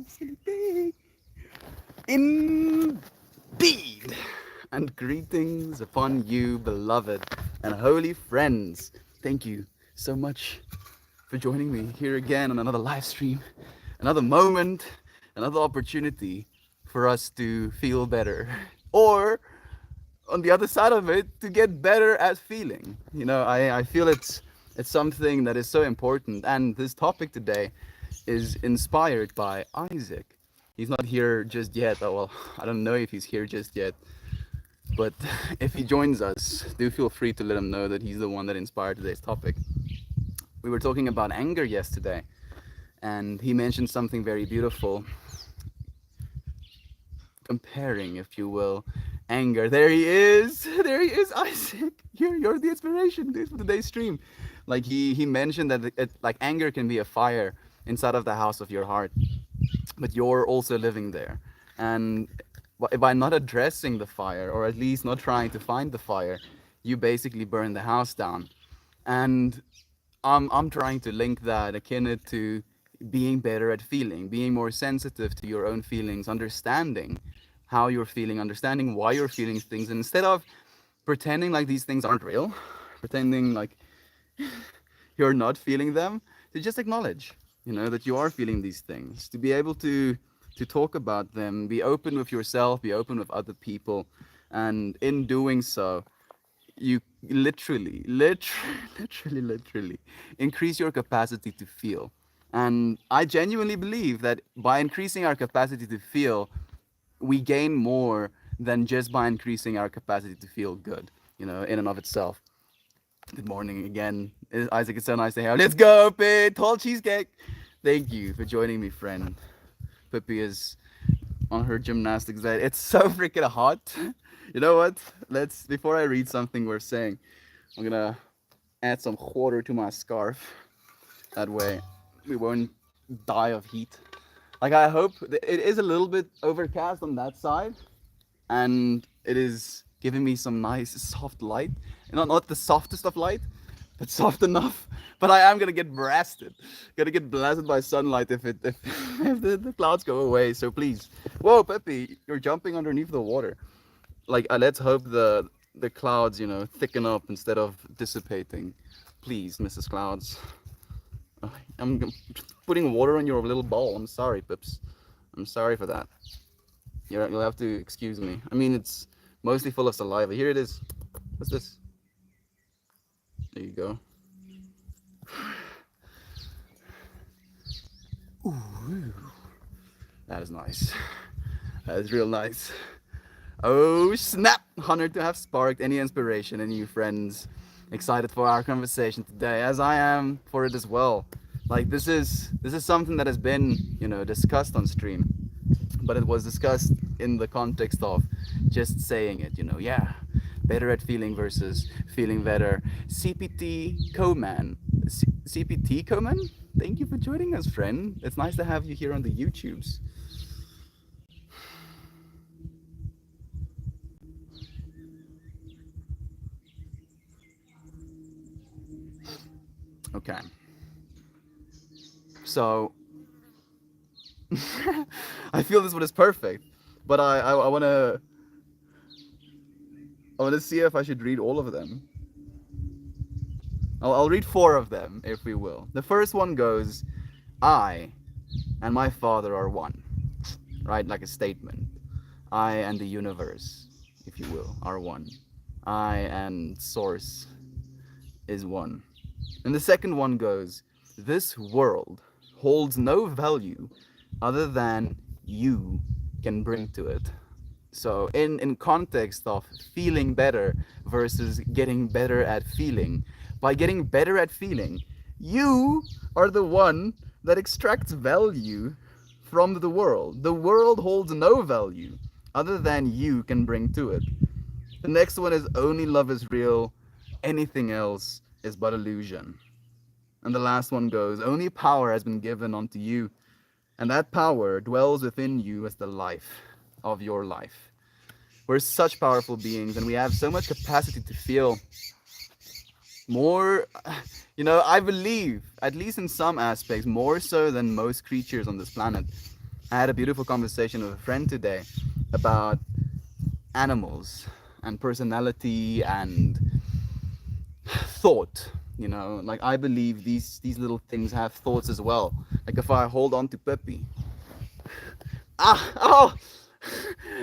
silly thing. Indeed. And greetings upon you, beloved and holy friends. Thank you so much for joining me here again on another live stream, another moment, another opportunity for us to feel better. Or on the other side of it, to get better at feeling. I feel it's something that is so important. And this topic today is inspired by Isaac. He's not here just yet. Oh, well, I don't know if he's here just yet. But if he joins us, do feel free to let him know that he's the one that inspired today's topic. We were talking about anger yesterday, and he mentioned something very beautiful, comparing, if you will, anger. There he is. There he is, Isaac. You're the inspiration, dude, for today's stream. Like he mentioned that like anger can be a fire inside of the house of your heart, but you're also living there. And by not addressing the fire, or at least not trying to find the fire, you basically burn the house down. And I'm trying to link that, akin it to being better at feeling, being more sensitive to your own feelings, understanding how you're feeling, understanding why you're feeling things, and instead of pretending like these things aren't real, pretending like you're not feeling them, to just acknowledge, that you are feeling these things, to be able to talk about them, be open with yourself, be open with other people, and in doing so, you literally increase your capacity to feel. And I genuinely believe that by increasing our capacity to feel, we gain more than just by increasing our capacity to feel good, in and of itself. Good morning again, Isaac. It's so nice to hear. Let's go, Pete! Tall cheesecake! Thank you for joining me, friend. Pippi is on her gymnastics day. It's so freaking hot. You know what? Before I read something we're saying, I'm gonna add some water to my scarf. That way we won't die of heat. Like, I hope it is a little bit overcast on that side, and it is giving me some nice soft light. Not the softest of light, but soft enough. But I am gonna get blasted. Gonna get blasted by sunlight if the clouds go away. So please, whoa, Peppy, you're jumping underneath the water. Like, let's hope the clouds, thicken up instead of dissipating. Please, Mrs. Clouds. I'm putting water on your little bowl. I'm sorry, Pips. I'm sorry for that. You'll have to excuse me. I mean, it's mostly full of saliva. Here it is. What's this? There you go. Ooh, that is nice. That is real nice. Oh snap! Honored to have sparked any inspiration in you, friends. Excited for our conversation today, as I am for it as well. Like, this is something that has been, discussed on stream, but it was discussed in the context of just saying it. Yeah, better at feeling versus feeling better. CPT Coman, CPT Coman. Thank you for joining us, friend. It's nice to have you here on the YouTubes. Okay. So I feel this one is perfect, but I wanna see if I should read all of them. I'll read 4 of them, if we will. The first one goes, I and my Father are one. Right, like a statement. I and the universe, if you will, are one. I and Source is one. And the second one goes, this world holds no value other than you can bring to it. So in context of feeling better versus getting better at feeling, by getting better at feeling, you are the one that extracts value from the world. The world holds no value other than you can bring to it. The next one is only love is real, anything else is but illusion. And the last one goes, only power has been given unto you, and that power dwells within you as the life of your life. We're such powerful beings, and we have so much capacity to feel more, I believe, at least in some aspects, more so than most creatures on this planet. I had a beautiful conversation with a friend today about animals and personality and thought. Like I believe these little things have thoughts as well. Like if I hold on to Peppy, oh,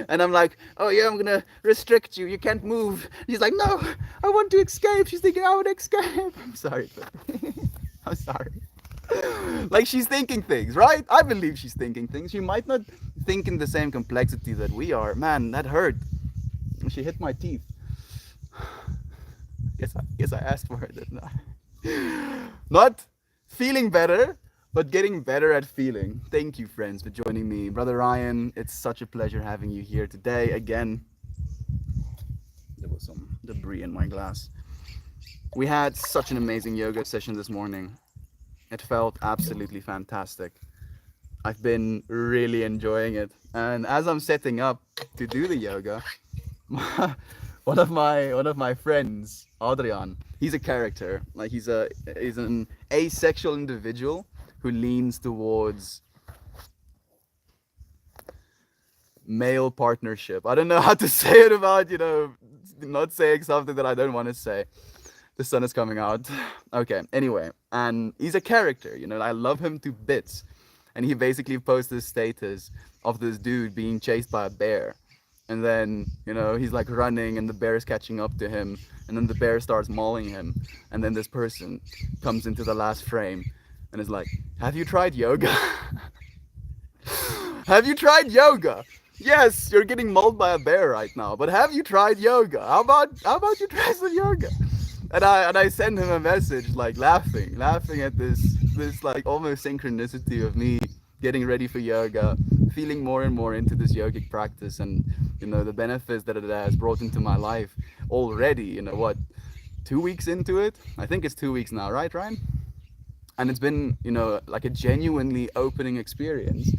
and I'm like, oh yeah, I'm gonna restrict you. You can't move. He's like, no, I want to escape. She's thinking I would escape. I'm sorry, Peppy. I'm sorry. Like she's thinking things, right? I believe she's thinking things. She might not think in the same complexity that we are. Man, that hurt. She hit my teeth. Guess I asked for it, didn't I? Not feeling better, but getting better at feeling. Thank you, friends, for joining me. Brother Ryan, it's such a pleasure having you here today. Again, there was some debris in my glass. We had such an amazing yoga session this morning. It felt absolutely fantastic. I've been really enjoying it. And as I'm setting up to do the yoga, one of my friends, Adrian, he's a character. Like he's an asexual individual who leans towards male partnership. I don't know how to say it about, not saying something that I don't want to say. The sun is coming out. Okay, anyway, and he's a character, I love him to bits. And he basically posts this status of this dude being chased by a bear. And then, he's like running and the bear is catching up to him. And then the bear starts mauling him. And then this person comes into the last frame and is like, have you tried yoga? Have you tried yoga? Yes, you're getting mauled by a bear right now, but have you tried yoga? How about you try some yoga? And I send him a message like laughing at this like almost synchronicity of me getting ready for yoga, feeling more and more into this yogic practice, and the benefits that it has brought into my life already. 2 weeks into it? I think it's 2 weeks now, right, Ryan? And it's been like a genuinely opening experience,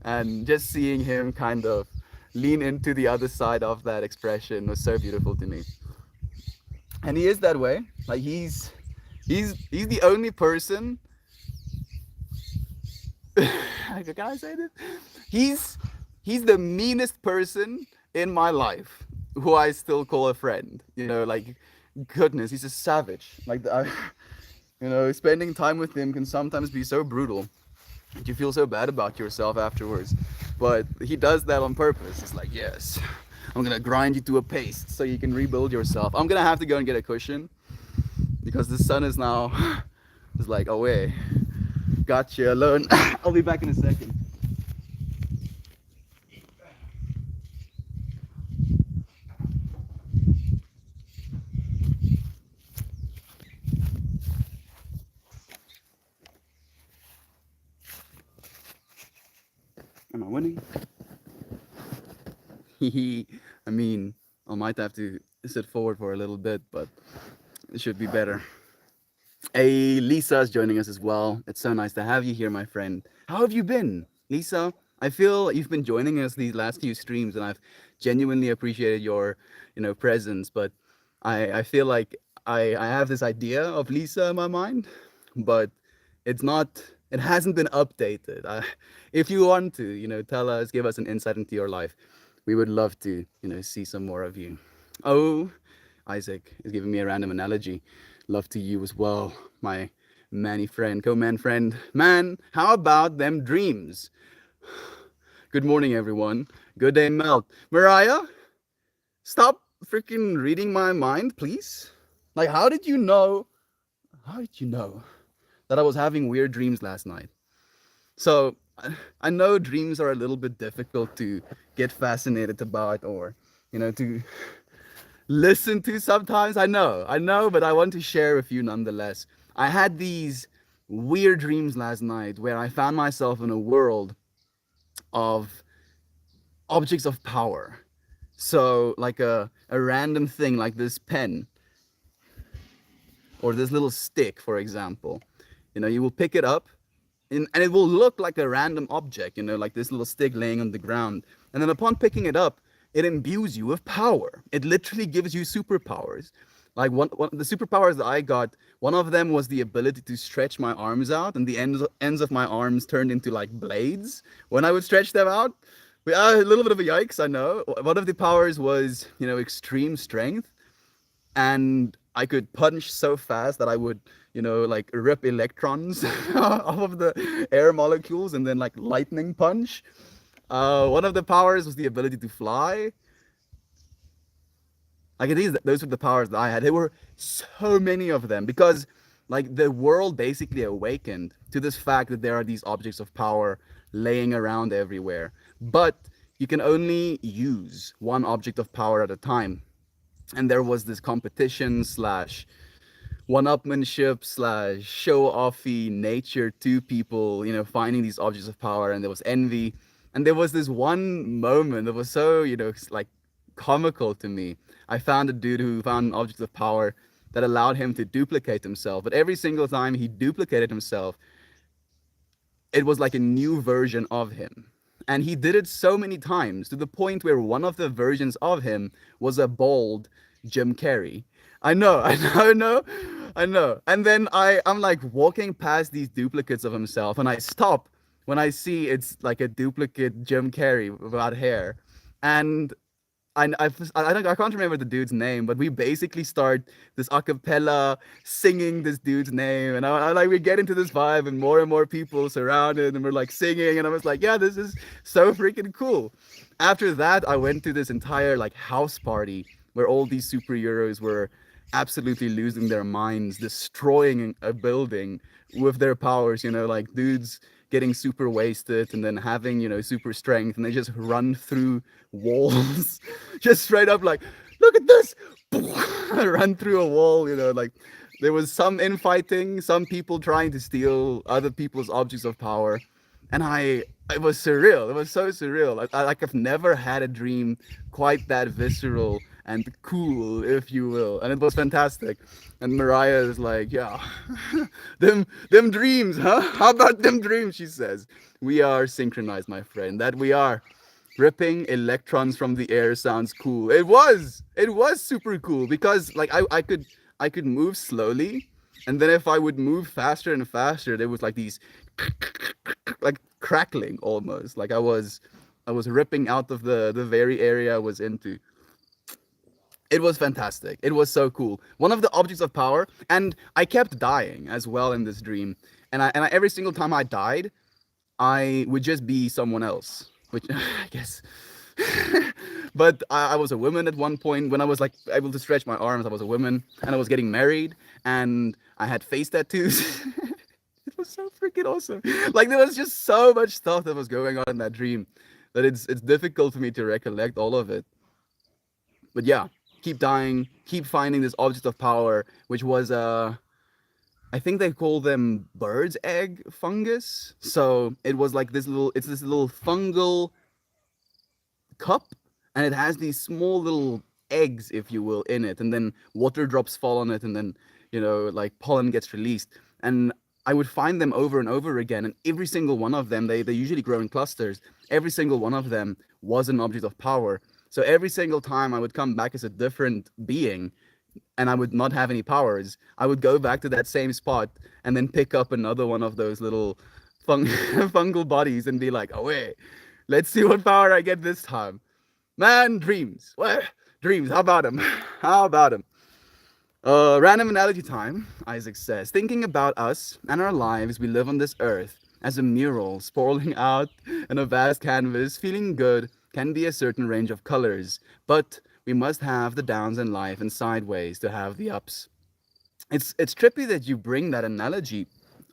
and just seeing him kind of lean into the other side of that expression was so beautiful to me. And he is that way. Like he's the only person. Can I say this? He's the meanest person in my life who I still call a friend. Like goodness, he's a savage. Like spending time with him can sometimes be so brutal. You feel so bad about yourself afterwards. But he does that on purpose. He's like, yes, I'm gonna grind you to a paste so you can rebuild yourself. I'm gonna have to go and get a cushion because the sun is now is like away. Got you alone. I'll be back in a second. Am I winning? I mean, I might have to sit forward for a little bit, but it should be better. Hey, Lisa is joining us as well. It's so nice to have you here, my friend. How have you been, Lisa? I feel you've been joining us these last few streams, and I've genuinely appreciated your, presence. But I feel like I have this idea of Lisa in my mind, but it's not. It hasn't been updated. If you want to, tell us, give us an insight into your life. We would love to, see some more of you. Oh, Isaac is giving me a random analogy. Love to you as well, my manny friend, co-man friend. Man, how about them dreams? Good morning, everyone. Good day, Melt. Mariah, stop freaking reading my mind, please. Like, how did you know that I was having weird dreams last night? So, I know dreams are a little bit difficult to get fascinated about or, to listen to sometimes. I know, but I want to share with you nonetheless. I had these weird dreams last night where I found myself in a world of objects of power. So like a random thing like this pen or this little stick, for example. You will pick it up and it will look like a random object, like this little stick laying on the ground. And then upon picking it up, it imbues you with power. It literally gives you superpowers. Like one the superpowers that I got, one of them was the ability to stretch my arms out, and the ends of my arms turned into like blades when I would stretch them out. A little bit of a yikes, I know. One of the powers was, extreme strength, and I could punch so fast that I would, like rip electrons off of the air molecules and then like lightning punch. One of the powers was the ability to fly. Like those were the powers that I had. There were so many of them because like the world basically awakened to this fact that there are these objects of power laying around everywhere. But you can only use one object of power at a time. And there was this competition slash one-upmanship slash show-offy nature to people, finding these objects of power, and there was envy. And there was this one moment that was so, like comical to me. I found a dude who found objects of power that allowed him to duplicate himself. But every single time he duplicated himself, it was like a new version of him. And he did it so many times to the point where one of the versions of him was a bald Jim Carrey. I know, I know, I know, I know. And then I'm like walking past these duplicates of himself, and I stop when I see it's like a duplicate Jim Carrey without hair. And I can't remember the dude's name, but we basically start this a cappella singing this dude's name, and I like we get into this vibe, and more people surrounded, and we're like singing, and I was like, yeah, this is so freaking cool. After that, I went to this entire like house party where all these superheroes were absolutely losing their minds, destroying a building with their powers. Like dudes getting super wasted and then having super strength, and they just run through walls just straight up like, look at this. Run through a wall. Like there was some infighting, some people trying to steal other people's objects of power, and it was surreal. It was so surreal. Like I've never had a dream quite that visceral and cool, if you will, and it was fantastic. And Mariah is like, yeah, them dreams, huh? How about them dreams? She says, we are synchronized, my friend. That we are. Ripping electrons from the air sounds cool. It was super cool because like I could move slowly, and then if I would move faster and faster, there was like these like crackling almost, like I was ripping out of the very area I was into. It was fantastic. It was so cool. One of the objects of power, and I kept dying as well in this dream. And every single time I died, I would just be someone else, which I guess. But I was a woman at one point when I was like able to stretch my arms. I was a woman, and I was getting married, and I had face tattoos. It was so freaking awesome. Like there was just so much stuff that was going on in that dream that it's difficult for me to recollect all of it. But yeah, keep dying, keep finding this object of power, which was I think they call them bird's egg fungus. So it was like this little fungal cup, and it has these small little eggs, if you will, in it, and then water drops fall on it, and then like pollen gets released. And I would find them over and over again, and every single one of them, they usually grow in clusters. Every single one of them was an object of power. So every single time I would come back as a different being, and I would not have any powers, I would go back to that same spot and then pick up another one of those little fungal bodies and be like, oh wait, let's see what power I get this time. Man, dreams. What? Dreams. How about them? How about them? Random analogy time, Isaac says. Thinking about us and our lives we live on this earth as a mural sprawling out in a vast canvas, feeling good can be a certain range of colors, but we must have the downs in life and sideways to have the ups. It's trippy that you bring that analogy,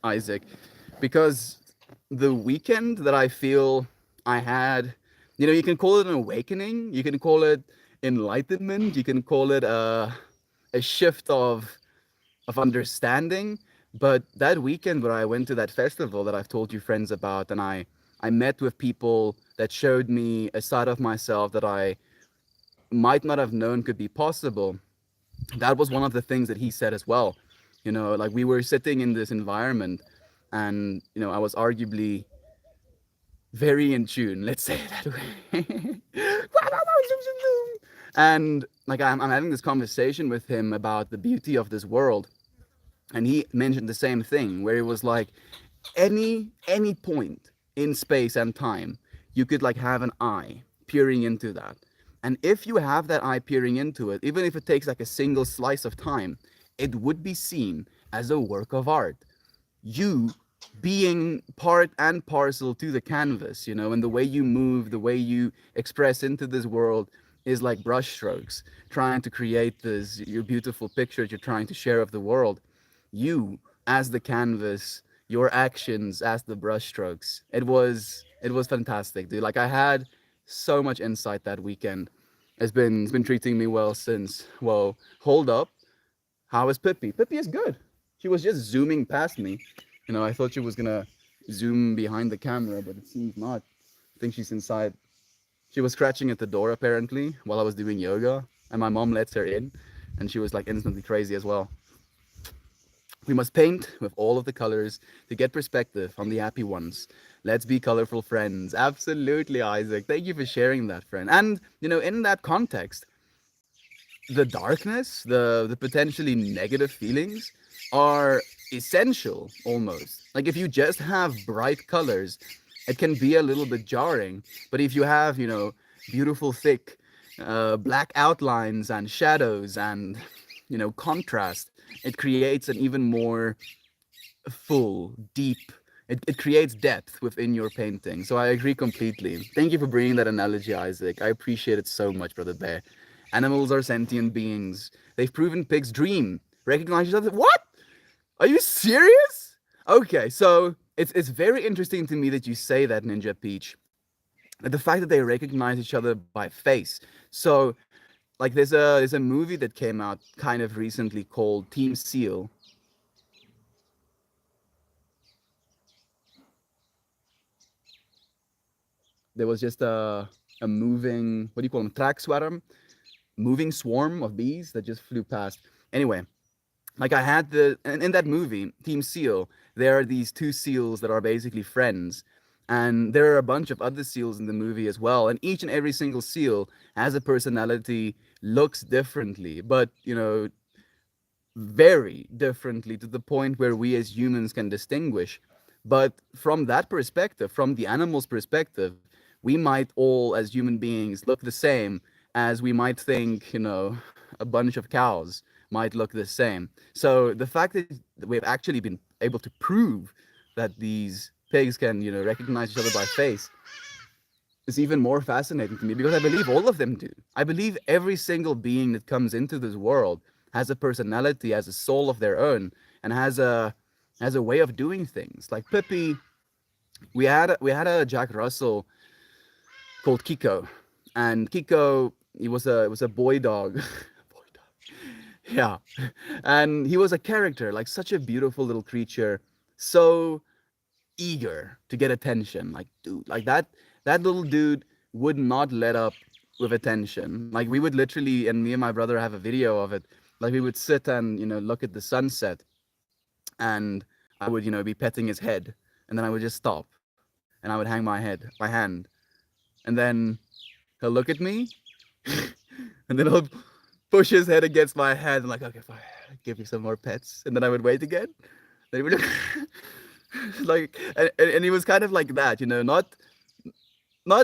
Isaac, because the weekend that I feel I had, you can call it an awakening, you can call it enlightenment, you can call it a shift of understanding. But that weekend where I went to that festival that I've told you friends about, and I met with people that showed me a side of myself that I might not have known could be possible. That was one of the things that he said as well. Like we were sitting in this environment, and I was arguably very in tune, let's say it that way. And like I'm having this conversation with him about the beauty of this world, and he mentioned the same thing where it was like any point in space and time, you could like have an eye peering into that. And if you have that eye peering into it, even if it takes like a single slice of time, it would be seen as a work of art. You being part and parcel to the canvas, you know, and the way you move, the way you express into this world is like brushstrokes, trying to create this your beautiful pictures you're trying to share of the world. You as the canvas, your actions as the brushstrokes. It was fantastic, dude. Like I had so much insight that weekend. It's been treating me well since. Whoa, hold up. How is Pippi? Pippi is good. She was just zooming past me. You know, I thought she was gonna zoom behind the camera, but it seems not. I think she's inside. She was scratching at the door apparently while I was doing yoga, and my mom lets her in, and she was like instantly crazy as well. We must paint with all of the colors to get perspective on the happy ones. Let's be colorful friends. Absolutely, Isaac. Thank you for sharing that, friend. And, you know, in that context, the darkness, the potentially negative feelings are essential almost. Like if you just have bright colors, it can be a little bit jarring. But if you have, you know, beautiful thick black outlines and shadows and, you know, contrast, it creates an even more full, deep. It creates depth within your painting. So I agree completely. Thank you for bringing that analogy, Isaac. I appreciate it so much, Brother Bear. Animals are sentient beings. They've proven pigs dream, recognize each other. What? Are you serious? Okay, so it's very interesting to me that you say that, Ninja Peach. The fact that they recognize each other by face. So like there's a movie that came out kind of recently called Team Seal. There was just a moving, what do you call them, track swarm, moving swarm of bees that just flew past. Anyway, like I had in that movie Team Seal, there are these two seals that are basically friends, and there are a bunch of other seals in the movie as well, and each and every single seal has a personality, looks differently, but you know, very differently to the point where we as humans can distinguish. But from that perspective, from the animal's perspective, we might all, as human beings, look the same as we might think, you know, a bunch of cows might look the same. So the fact that we've actually been able to prove that these pigs can, you know, recognize each other by face is even more fascinating to me because I believe all of them do. I believe every single being that comes into this world has a personality, has a soul of their own, and has a way of doing things. Like Pippi, we had a Jack Russell called Kiko, and Kiko he was a boy dog. Boy dog. Yeah, and he was a character, like such a beautiful little creature, so eager to get attention. Like, dude, like that little dude would not let up with attention. Like we would literally, and me and my brother have a video of it. Like we would sit and, you know, look at the sunset, and I would, you know, be petting his head, and then I would just stop, and I would hang my hand, and then he'll look at me, and then he'll push his head against my head. I'm like, okay, fine, I'll give you some more pets, and then I would wait again. Then he would look, like, and he was kind of like that, you know, not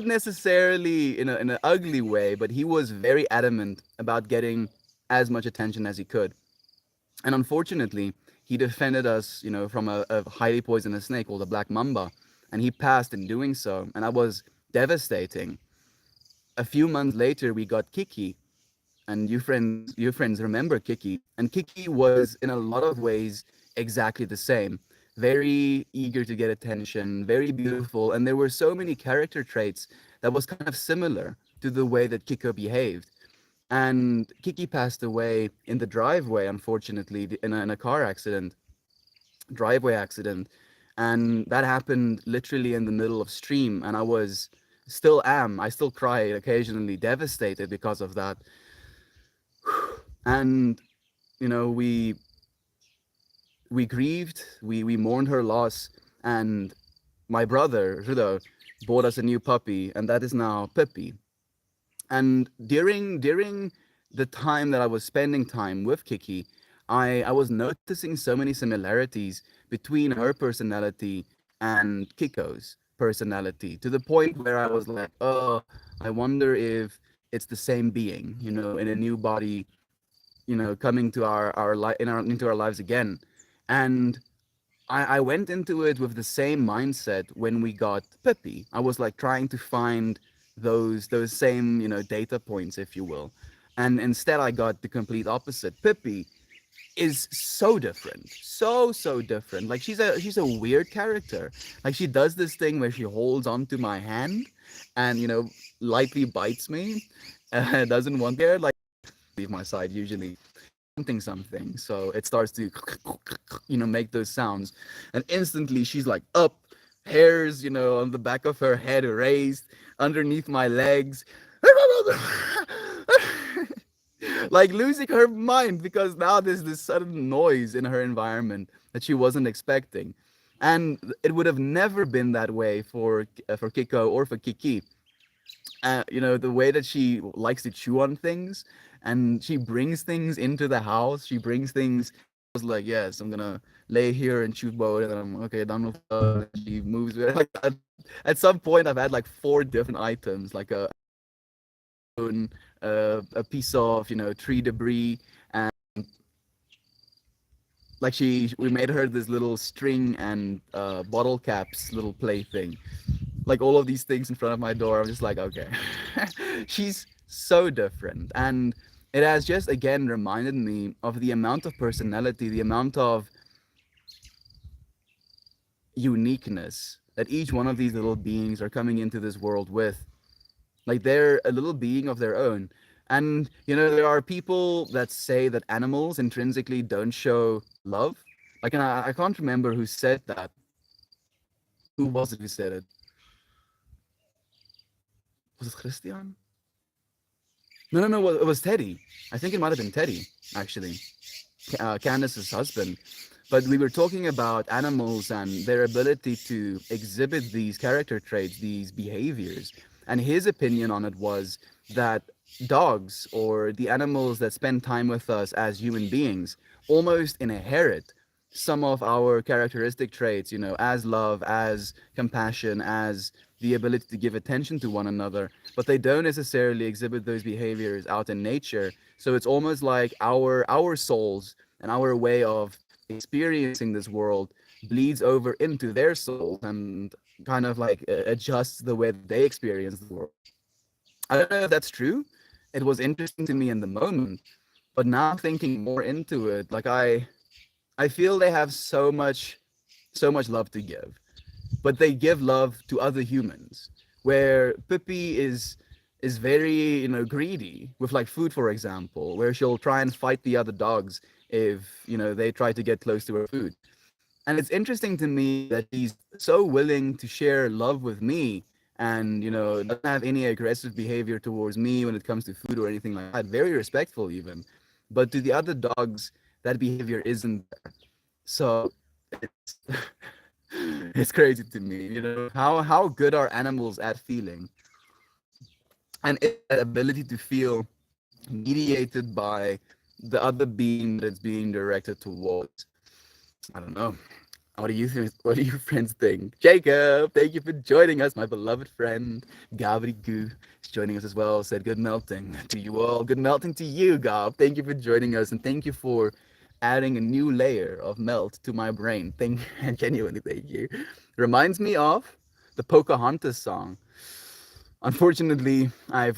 necessarily in an ugly way, but he was very adamant about getting as much attention as he could. And unfortunately, he defended us, you know, from a highly poisonous snake called the black mamba, and he passed in doing so, and that was devastating. A few months later, we got Kiki, and you friends remember Kiki, and Kiki was in a lot of ways exactly the same. Very eager to get attention, very beautiful, and there were so many character traits that was kind of similar to the way that Kiko behaved. And Kiki passed away in the driveway, unfortunately, in a car accident, driveway accident, and that happened literally in the middle of stream. And I still cry occasionally, devastated because of that. And you know, we grieved, we mourned her loss, and my brother Rudo bought us a new puppy, and that is now Pippi. And during the time that I was spending time with Kiki, I was noticing so many similarities between her personality and Kiko's personality, to the point where I was like, oh, I wonder if it's the same being, in a new body, coming to our life into our lives again. And I went into it with the same mindset when we got Pippi. I was like trying to find those same, data points, if you will. And instead I got the complete opposite. Pippi is so different. So different. Like she's a weird character. Like she does this thing where she holds onto my hand and, lightly bites me. Doesn't want there, like leave my side usually something. So it starts to, make those sounds. And instantly she's like up, hairs, on the back of her head raised, underneath my legs. Like losing her mind because now there's this sudden noise in her environment that she wasn't expecting. And it would have never been that way for Kiko or for Kiki. The way that she likes to chew on things, and she brings things into the house. She brings things. I was like, yes, I'm gonna lay here and chew both, and then I'm okay, done with that. She moves with like at some point I've had like four different items, like a piece of tree debris, and like we made her this little string and bottle caps little plaything, like all of these things in front of my door. I'm just like, okay. She's so different. And it has just again reminded me of the amount of personality, the amount of uniqueness that each one of these little beings are coming into this world with. Like they're a little being of their own. And, there are people that say that animals intrinsically don't show love. Like, and I can't remember who said that. Who was it who said it? Was it Christian? No, no, no. It was Teddy. I think it might have been Teddy, actually, Candace's husband. But we were talking about animals and their ability to exhibit these character traits, these behaviors. And his opinion on it was that dogs, or the animals that spend time with us as human beings, almost inherit some of our characteristic traits, as love, as compassion, as the ability to give attention to one another, but they don't necessarily exhibit those behaviors out in nature. So it's almost like our souls and our way of experiencing this world bleeds over into their souls and kind of like adjusts the way that they experience the world. I don't know if that's true. It was interesting to me in the moment, but now thinking more into it, like I feel they have so much love to give, but they give love to other humans. Where Pippi is very, greedy with like food, for example, where she'll try and fight the other dogs if, they try to get close to her food. And it's interesting to me that she's so willing to share love with me, and, doesn't have any aggressive behavior towards me when it comes to food or anything like that. Very respectful even. But to the other dogs, that behavior isn't there. So it's it's crazy to me, how good are animals at feeling, and it's that ability to feel mediated by the other being that it's being directed towards. I don't know. What do you think? What do your friends think? Jacob, thank you for joining us, my beloved friend. Goo is joining us as well. Said good melting to you all. Good melting to you, Gab. Thank you for joining us, and thank you for adding a new layer of melt to my brain. Genuinely, thank you. Reminds me of the Pocahontas song. Unfortunately, I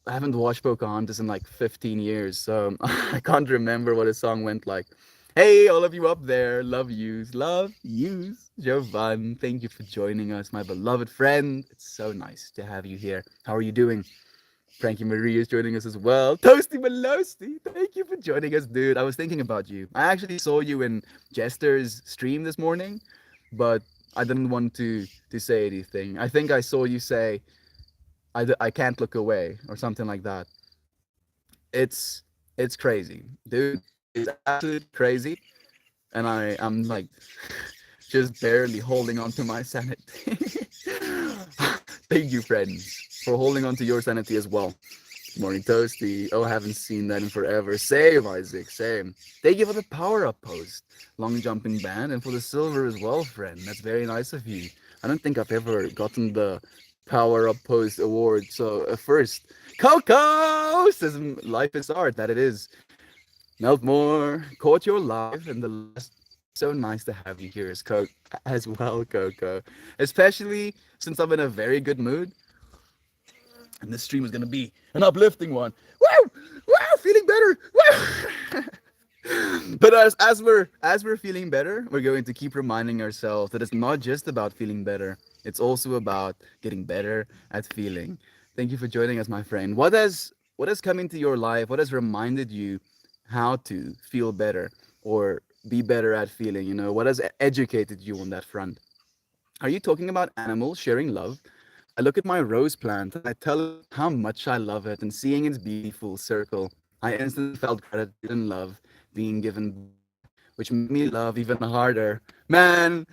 haven't watched Pocahontas in like 15 years, so I can't remember what a song went like. Hey, all of you up there, love yous, Jovan. Thank you for joining us, my beloved friend. It's so nice to have you here. How are you doing? Frankie Marie is joining us as well. Toasty Malosty, thank you for joining us, dude. I was thinking about you. I actually saw you in Jester's stream this morning, but I didn't want to say anything. I think I saw you say, I can't look away or something like that. It's it's crazy, dude. It's absolutely crazy, and I'm like just barely holding on to my sanity. Thank you, friends, for holding on to your sanity as well. Morning Toasty. Oh, I haven't seen that in forever. Same, Isaac. Same. Thank you for the power up post, long jumping band, and for the silver as well, friend. That's very nice of you. I don't think I've ever gotten the power up post award. So first, Coco says life is art. That it is. Meltmore caught your live, and the last. So nice to have you here as well, Coco. Especially since I'm in a very good mood and this stream is gonna be an uplifting one. Wow, wow, feeling better. Wow. But as we're feeling better, we're going to keep reminding ourselves that it's not just about feeling better. It's also about getting better at feeling. Thank you for joining us, my friend. What has come into your life? What has reminded you how to feel better or be better at feeling? What has educated you on that front? Are you talking about animals sharing love? I look at my rose plant and I tell it how much I love it, and seeing its beautiful circle, I instantly felt gratitude and love being given back, which made me love even harder. Man,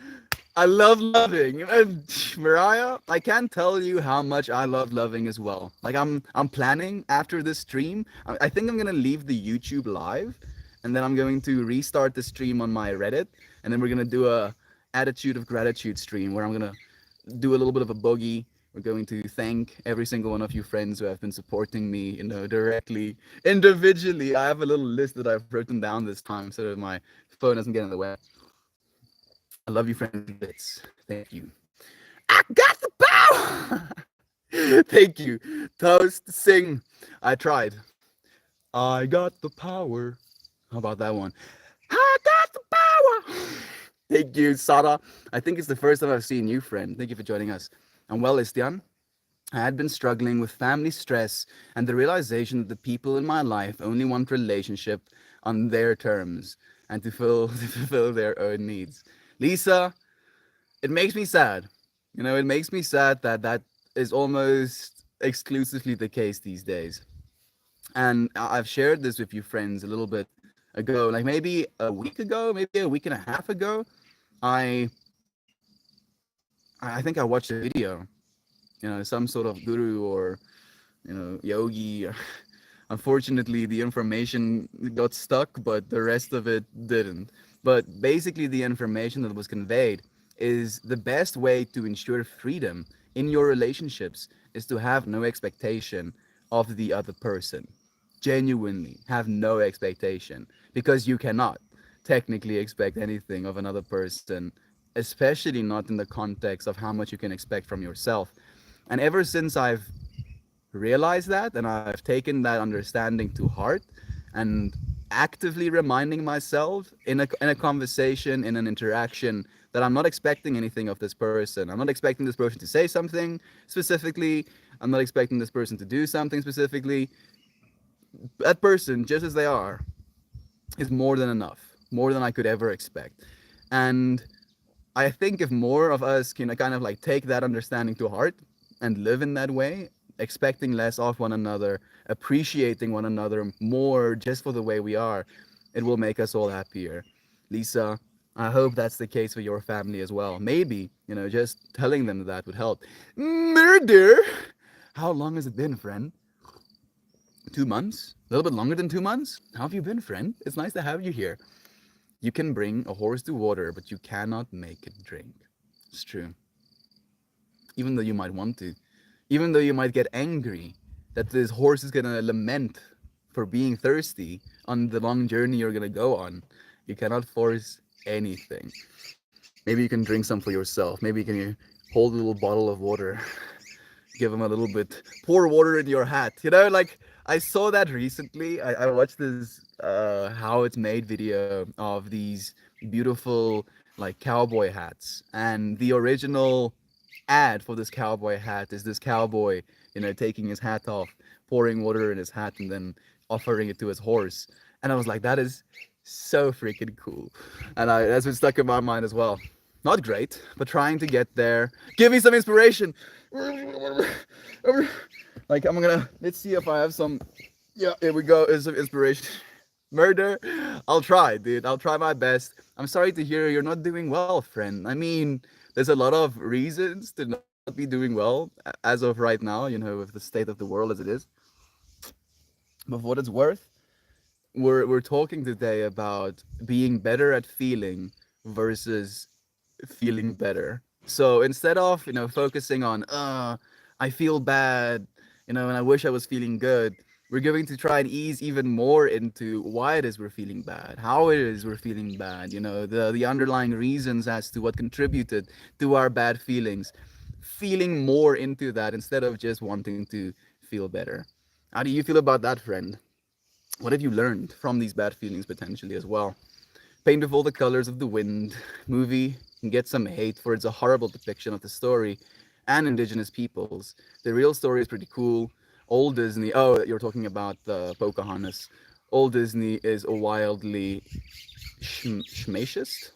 I love loving. And Mariah, I can't tell you how much I love loving as well. Like I'm planning after this stream. I think I'm gonna leave the YouTube live, and then I'm going to restart the stream on my Reddit, and then we're gonna do a attitude of gratitude stream where I'm gonna do a little bit of a boogie. We're going to thank every single one of you friends who have been supporting me, directly, individually. I have a little list that I've written down this time so that my phone doesn't get in the way. I love you, friends. Bits. Thank you. I got the power. Thank you. Toast, sing. I tried. I got the power. How about that one? I got the power. Thank you, Sara. I think it's the first time I've seen you, friend. Thank you for joining us. And well, Istian, I had been struggling with family stress and the realization that the people in my life only want relationship on their terms and to fulfill their own needs. Lisa, it makes me sad. It makes me sad that that is almost exclusively the case these days. And I've shared this with you friends a little bit ago, like maybe a week ago, maybe a week and a half ago. I I think I watched a video, some sort of guru or yogi. Unfortunately, the information got stuck, but the rest of it didn't. But basically, the information that was conveyed is the best way to ensure freedom in your relationships is to have no expectation of the other person. Genuinely have no expectation, because you cannot technically expect anything of another person, especially not in the context of how much you can expect from yourself. And ever since I've realized that and I've taken that understanding to heart and actively reminding myself in a conversation, in an interaction, that I'm not expecting anything of this person. I'm not expecting this person to say something specifically. I'm not expecting this person to do something specifically. That person, just as they are, is more than enough, more than I could ever expect. And I think if more of us can kind of like take that understanding to heart and live in that way, expecting less of one another, appreciating one another more just for the way we are, it will make us all happier. Lisa, I hope that's the case for your family as well. Maybe, just telling them that would help. Murder! How long has it been, friend? 2 months? A little bit longer than 2 months? How have you been, friend? It's nice to have you here. You can bring a horse to water, but you cannot make it drink. It's true. Even though you might want to. Even though you might get angry that this horse is gonna lament for being thirsty on the long journey you're gonna go on, you cannot force anything. Maybe you can drink some for yourself. Maybe you can hold a little bottle of water, give him a little bit, pour water in your hat. Like I saw that recently. I watched this how it's made video of these beautiful like cowboy hats, and the original ad for this cowboy hat is this cowboy, taking his hat off, pouring water in his hat, and then offering it to his horse. And I was like, that is so freaking cool. And that's been stuck in my mind as well. Not great, but trying to get there. Give me some inspiration. Like let's see if I have some. Yeah, here we go. Is some inspiration. Murder. I'll try, dude. I'll try my best. I'm sorry to hear you're not doing well, friend. I mean, there's a lot of reasons to not be doing well as of right now, with the state of the world as it is. But for what it's worth, we're talking today about being better at feeling versus feeling better. So instead of, focusing on I feel bad, and I wish I was feeling good, we're going to try and ease even more into why it is we're feeling bad, how it is we're feeling bad, the underlying reasons as to what contributed to our bad feelings. Feeling more into that instead of just wanting to feel better. How do you feel about that, friend? What have you learned from these bad feelings potentially as well? Paint with all the colors of the wind movie can get some hate for it's a horrible depiction of the story and indigenous peoples. The real story is pretty cool. Old Disney, oh, you're talking about the Pocahontas. Old Disney is a wildly schmacious?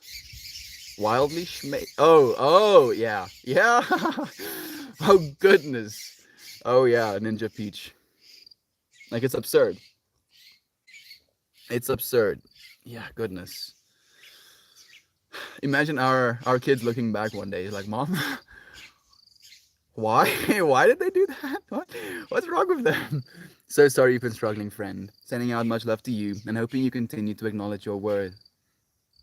Wildly schma. Oh, yeah. Yeah. Oh, goodness. Oh, yeah, Ninja Peach. Like, it's absurd. It's absurd. Yeah, goodness. Imagine our kids looking back one day like, Mom, why? Why did they do that? What's wrong with them? So sorry you've been struggling, friend. Sending out much love to you and hoping you continue to acknowledge your worth.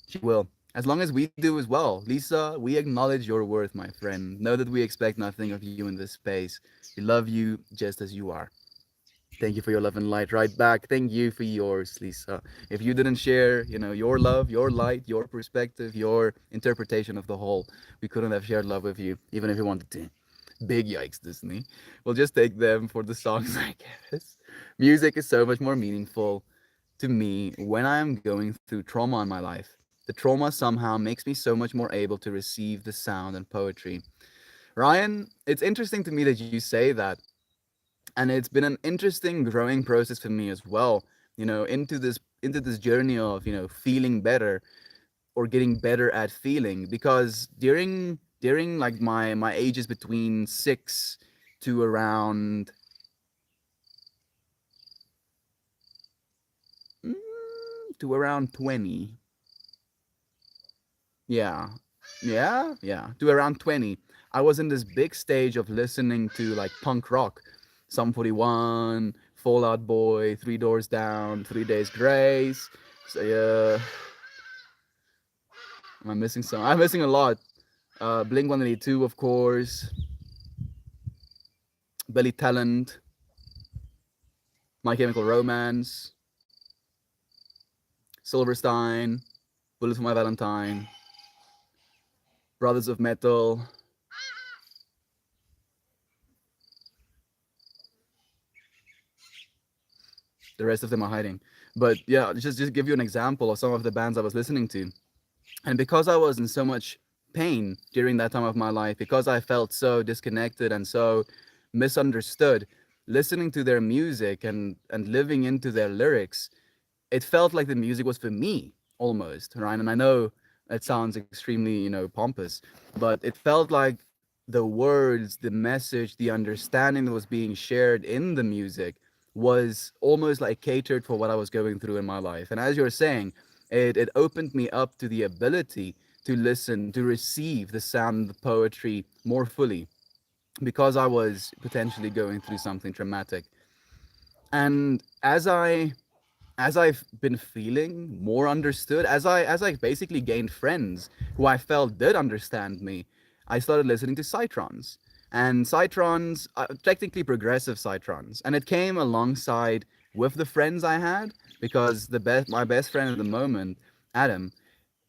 She will. As long as we do as well. Lisa, we acknowledge your worth, my friend. Know that we expect nothing of you in this space. We love you just as you are. Thank you for your love and light right back. Thank you for yours, Lisa. If you didn't share, your love, your light, your perspective, your interpretation of the whole, we couldn't have shared love with you, even if we wanted to. Big yikes, Disney. We'll just take them for the songs, I guess. Music is so much more meaningful to me when I am going through trauma in my life. The trauma somehow makes me so much more able to receive the sound and poetry. Ryan, it's interesting to me that you say that, and it's been an interesting growing process for me as well, into this journey of, feeling better or getting better at feeling, because during like my ages between 6 to around mm, to around 20. Yeah. Yeah, to around 20, I was in this big stage of listening to like punk rock, Sum 41, Fall Out Boy, Three Doors Down, 3 Days Grace. So yeah, am I missing some? I'm missing a lot. Blink 182, of course, Billy Talent, My Chemical Romance, Silverstein, Bullet for My Valentine, Brothers of Metal. The rest of them are hiding. But yeah, just give you an example of some of the bands I was listening to. And because I was in so much pain during that time of my life, because I felt so disconnected and so misunderstood, listening to their music and living into their lyrics, it felt like the music was for me almost, right? And I know it sounds extremely, pompous, but it felt like the words, the message, the understanding that was being shared in the music was almost like catered for what I was going through in my life. And as you're saying, it opened me up to the ability to listen, to receive the sound, the poetry more fully, because I was potentially going through something traumatic. And as I've been feeling more understood, as I basically gained friends who I felt did understand me, I started listening to Cytrons. And Cytrons, technically progressive Cytrons, and it came alongside with the friends I had, because my best friend at the moment, Adam,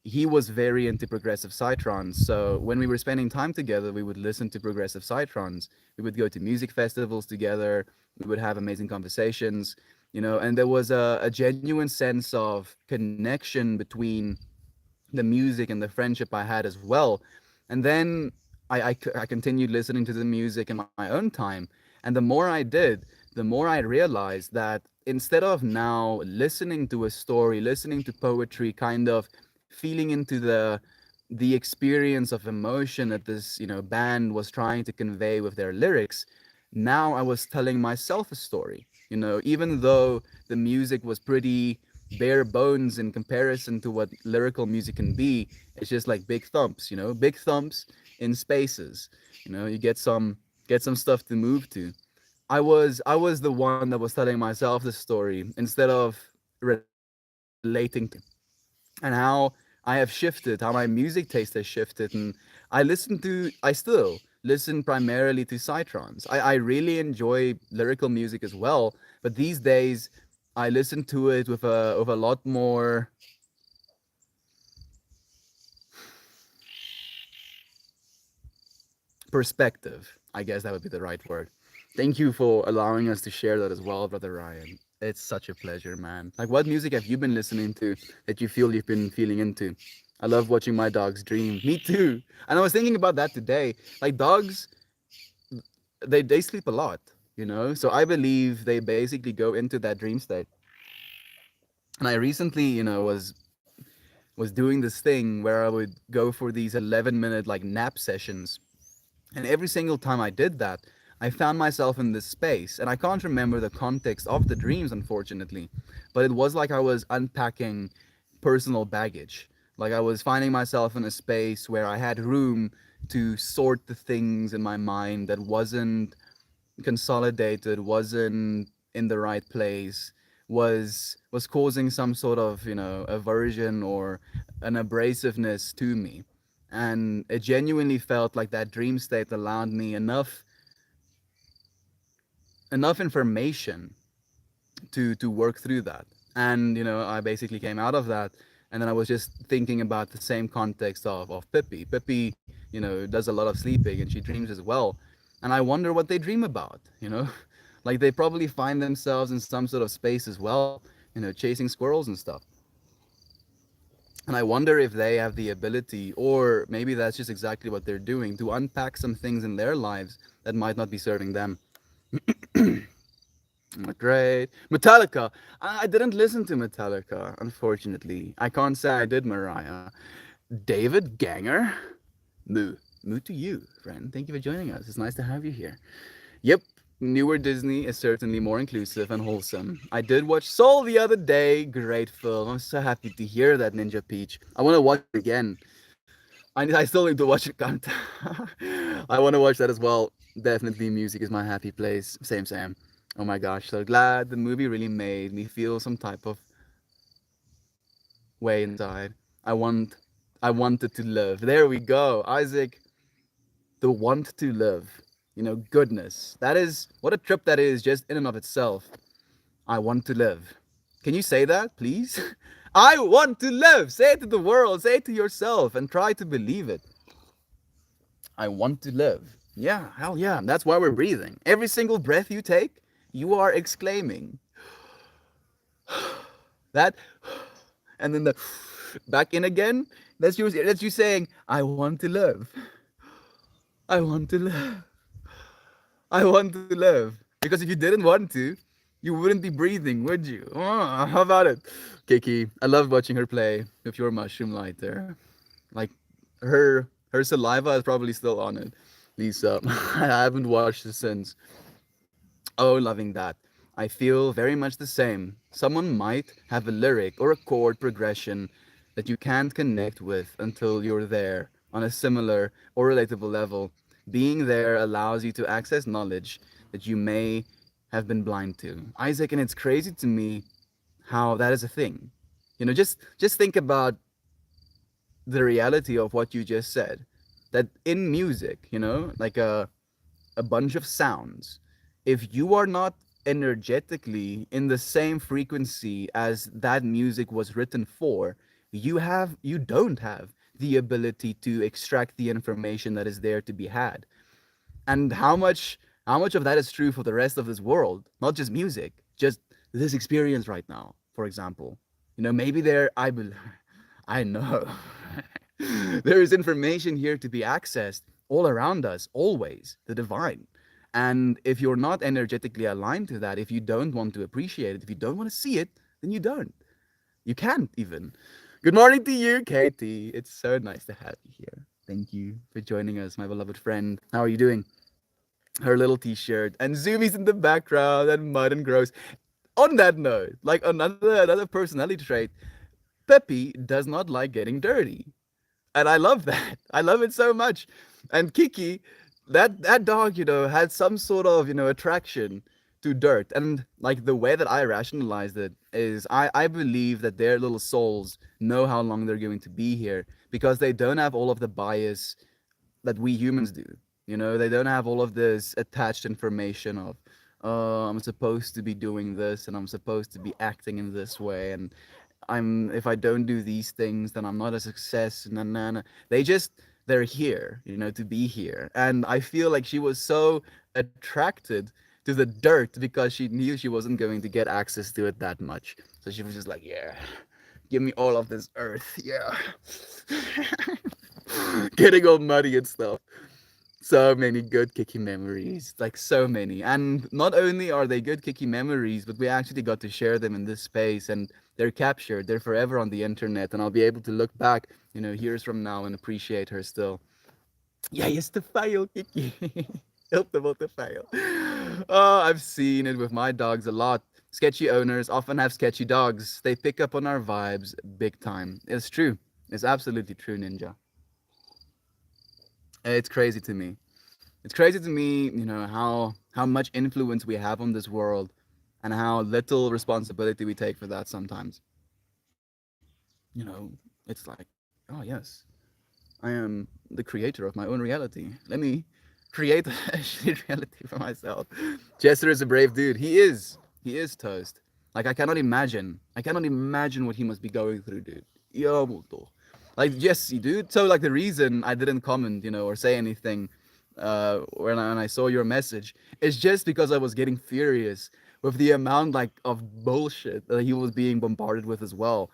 he was very into progressive Cytrons. So when we were spending time together, we would listen to progressive Cytrons. We would go to music festivals together. We would have amazing conversations, and there was a genuine sense of connection between the music and the friendship I had as well. And then I continued listening to the music in my own time. And the more I did, the more I realized that instead of now listening to a story, listening to poetry, kind of feeling into the experience of emotion that this band was trying to convey with their lyrics, now I was telling myself a story. Even though the music was pretty bare bones in comparison to what lyrical music can be. It's just like big thumps, big thumps in spaces. You get some stuff to move to. I was the one that was telling myself the story instead of relating to it, and how I have shifted, how my music taste has shifted, and I still listen primarily to Psytrance. I really enjoy lyrical music as well, but these days I listen to it with a lot more perspective. I guess that would be the right word. Thank you for allowing us to share that as well, brother Ryan. It's such a pleasure, man. Like, what music have you been listening to that you feel you've been feeling into? I love watching my dogs dream. Me too. And I was thinking about that today. Like, dogs, they sleep a lot. So I believe they basically go into that dream state. And I recently, was doing this thing where I would go for these 11-minute like nap sessions. And every single time I did that, I found myself in this space. And I can't remember the context of the dreams, unfortunately. But it was like I was unpacking personal baggage. Like I was finding myself in a space where I had room to sort the things in my mind that wasn't consolidated, wasn't in the right place, was causing some sort of aversion or an abrasiveness to me. And it genuinely felt like that dream state allowed me enough information to work through that. And I basically came out of that, and then I was just thinking about the same context of Pippi. Pippi, does a lot of sleeping and she dreams as well. And I wonder what they dream about. Like they probably find themselves in some sort of space as well, chasing squirrels and stuff. And I wonder if they have the ability, or maybe that's just exactly what they're doing, to unpack some things in their lives that might not be serving them. Great. Metallica. I didn't listen to Metallica, unfortunately. I can't say I did, Mariah. David Ganger? Moo. Moo to you, friend. Thank you for joining us. It's nice to have you here. Yep, newer Disney is certainly more inclusive and wholesome. I did watch Soul the other day. Great film. I'm so happy to hear that, Ninja Peach. I want to watch it again. I still need to watch it, can't I want to watch that as well. Definitely, music is my happy place. Same, same. Oh my gosh, so glad the movie really made me feel some type of way inside. I want, I wanted to live. There we go, Isaac. The want to live. Goodness. That is what a trip that is, just in and of itself. I want to live. Can you say that, please? I want to live. Say it to the world. Say it to yourself, and try to believe it. I want to live. Yeah, hell yeah. That's why we're breathing. Every single breath you take, you are exclaiming that, and then the back in again. That's you saying, I want to live. I want to live. I want to live. Because if you didn't want to, you wouldn't be breathing, would you? How about it? Kiki, I love watching her play with your mushroom lighter. Like her saliva is probably still on it. Lisa, I haven't watched it since. Oh, loving that. I feel very much the same. Someone might have a lyric or a chord progression that you can't connect with until you're there on a similar or relatable level. Being there allows you to access knowledge that you may have been blind to. Isaac, and it's crazy to me how that is a thing. Just think about the reality of what you just said. That in music, like a bunch of sounds, if you are not energetically in the same frequency as that music was written for, you don't have the ability to extract the information that is there to be had. And how much of that is true for the rest of this world? Not just music, just this experience right now, for example. Maybe I know. There is information here to be accessed all around us, always, the divine. And if you're not energetically aligned to that, if you don't want to appreciate it, if you don't want to see it, then you don't. You can't even. Good morning to you, Katie. It's so nice to have you here. Thank you for joining us, my beloved friend. How are you doing? Her little t-shirt and Zoomies in the background and Mud and Gross. On that note, like another personality trait, Peppy does not like getting dirty. And I love that. I love it so much. And Kiki, that dog, had some sort of attraction to dirt. And like the way that I rationalized it is, I believe that their little souls know how long they're going to be here because they don't have all of the bias that we humans do. They don't have all of this attached information of, I'm supposed to be doing this and I'm supposed to be acting in this way, and if I don't do these things, then I'm not a success. Nah, nah, nah. They're here, to be here. And I feel like she was so attracted to the dirt because she knew she wasn't going to get access to it that much. So she was just like, yeah, give me all of this earth. Yeah. Getting all muddy and stuff. So many good Kiki memories, like so many. And not only are they good Kiki memories, but we actually got to share them in this space, and they're captured. They're forever on the internet, and I'll be able to look back, years from now and appreciate her still. Yeah, it's the fail, Kiki. Ultimate to fail. Oh, I've seen it with my dogs a lot. Sketchy owners often have sketchy dogs. They pick up on our vibes big time. It's true. It's absolutely true, Ninja. It's crazy to me. It's crazy to me, how much influence we have on this world and how little responsibility we take for that sometimes. It's like, oh yes, I am the creator of my own reality. Let me create a shitty reality for myself. Chester is a brave dude. He is. He is toast. Like I cannot imagine. I cannot imagine what he must be going through, dude. Yo, muto. Like yes, dude. So like the reason I didn't comment, or say anything when I saw your message is just because I was getting furious with the amount like of bullshit that he was being bombarded with as well.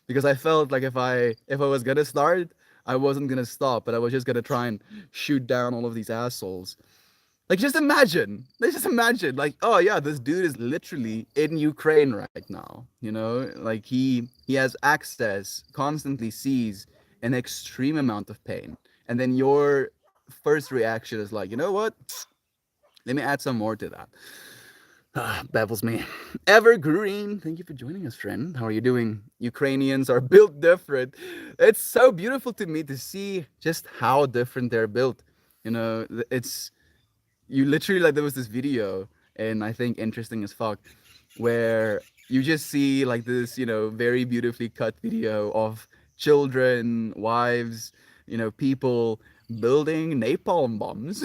Because I felt like if I was gonna start, I wasn't gonna stop, but I was just gonna try and shoot down all of these assholes. Like just imagine, let's just imagine, like, oh yeah, this dude is literally in Ukraine right now. Like he has access, constantly sees an extreme amount of pain, and then your first reaction is like, you know what? Let me add some more to that. Baffles me. Evergreen, thank you for joining us, friend. How are you doing? Ukrainians are built different. It's so beautiful to me to see just how different they're built. It's you literally like there was this video, and I think interesting as fuck, where you just see like this, very beautifully cut video of children, wives, people building napalm bombs.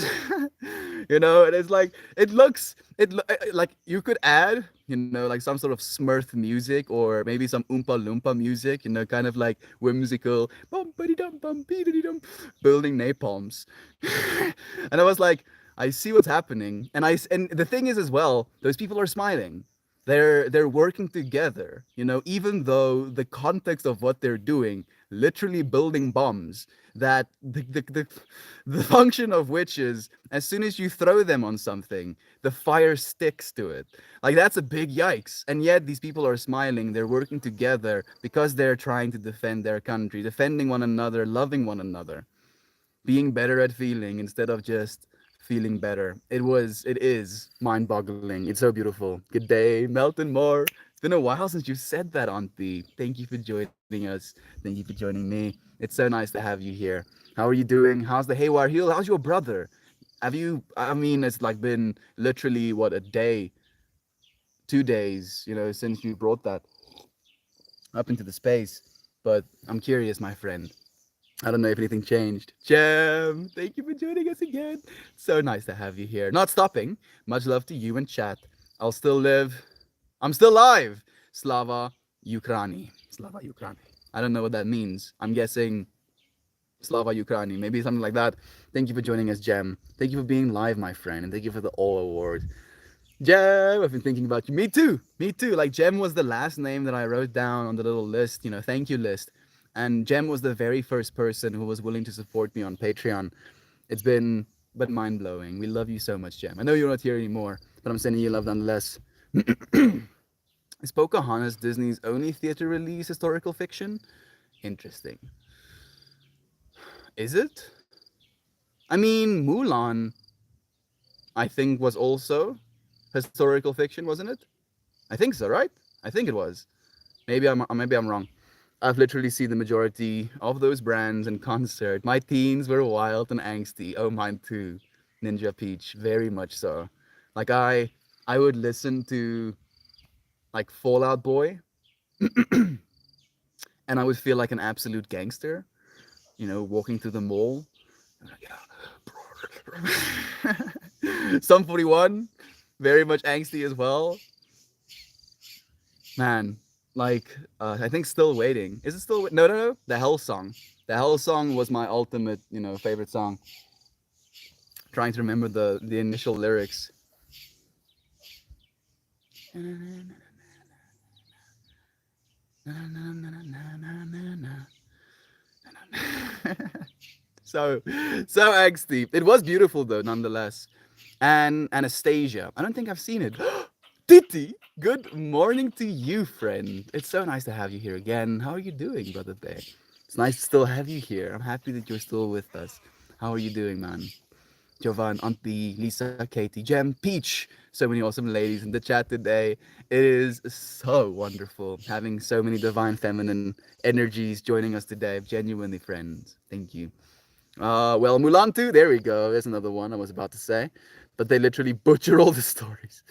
And it's like like you could add, like some sort of Smurf music or maybe some Oompa Loompa music, kind of like whimsical building napalms. And I was like, I see what's happening, and the thing is as well, those people are smiling. They're working together, even though the context of what they're doing, literally building bombs, that the function of which is as soon as you throw them on something, the fire sticks to it. Like that's a big yikes. And yet these people are smiling, they're working together because they're trying to defend their country, defending one another, loving one another, being better at feeling instead of just feeling better. It is mind-boggling. It's so beautiful. Good day, Melton Moore. It's been a while since you said that, Auntie. Thank you for joining us. Thank you for joining me. It's so nice to have you here. How are you doing? How's the Haywire Hill? How's your brother? Have you? I mean, it's like been literally what, a day, 2 days, since you brought that up into the space. But I'm curious, my friend. I don't know if anything changed. Jem, thank you for joining us again. So nice to have you here. Not stopping. Much love to you and chat. I'll still live. I'm still live. Slava Ukraini. Slava Ukraini. I don't know what that means. I'm guessing Slava Ukraini. Maybe something like that. Thank you for joining us, Jem. Thank you for being live, my friend. And thank you for the All Award. Jem, I've been thinking about you. Me too. Me too. Like Jem was the last name that I wrote down on the little list, thank you list. And Jem was the very first person who was willing to support me on Patreon. It's been but mind blowing. We love you so much, Jem. I know you're not here anymore, but I'm sending you love nonetheless. Is Pocahontas Disney's only theater release historical fiction? Interesting. Is it? I mean, Mulan, I think, was also historical fiction, wasn't it? I think so, right? I think it was. Maybe I'm wrong. I've literally seen the majority of those brands in concert. My teens were wild and angsty. Oh, mine too. Ninja Peach, very much so. Like I would listen to like Fallout Boy, and I would feel like an absolute gangster, walking through the mall. Sum 41, very much angsty as well. Man, like I think Still Waiting. Is it still no no no? The Hell Song. The Hell Song was my ultimate, favorite song. Trying to remember the initial lyrics. so so angsty. It was beautiful though, nonetheless. And Anastasia. I don't think I've seen it. Titi, good morning to you, friend. It's so nice to have you here again. How are you doing, brother Bear? It's nice to still have you here. I'm happy that you're still with us. How are you doing, man? Jovan, Auntie, Lisa, Katie, Jem, Peach. So many awesome ladies in the chat today. It is so wonderful having so many divine feminine energies joining us today. Genuinely, friends. Thank you. Well, Mulan 2, there we go. There's another one I was about to say. But they literally butcher all the stories.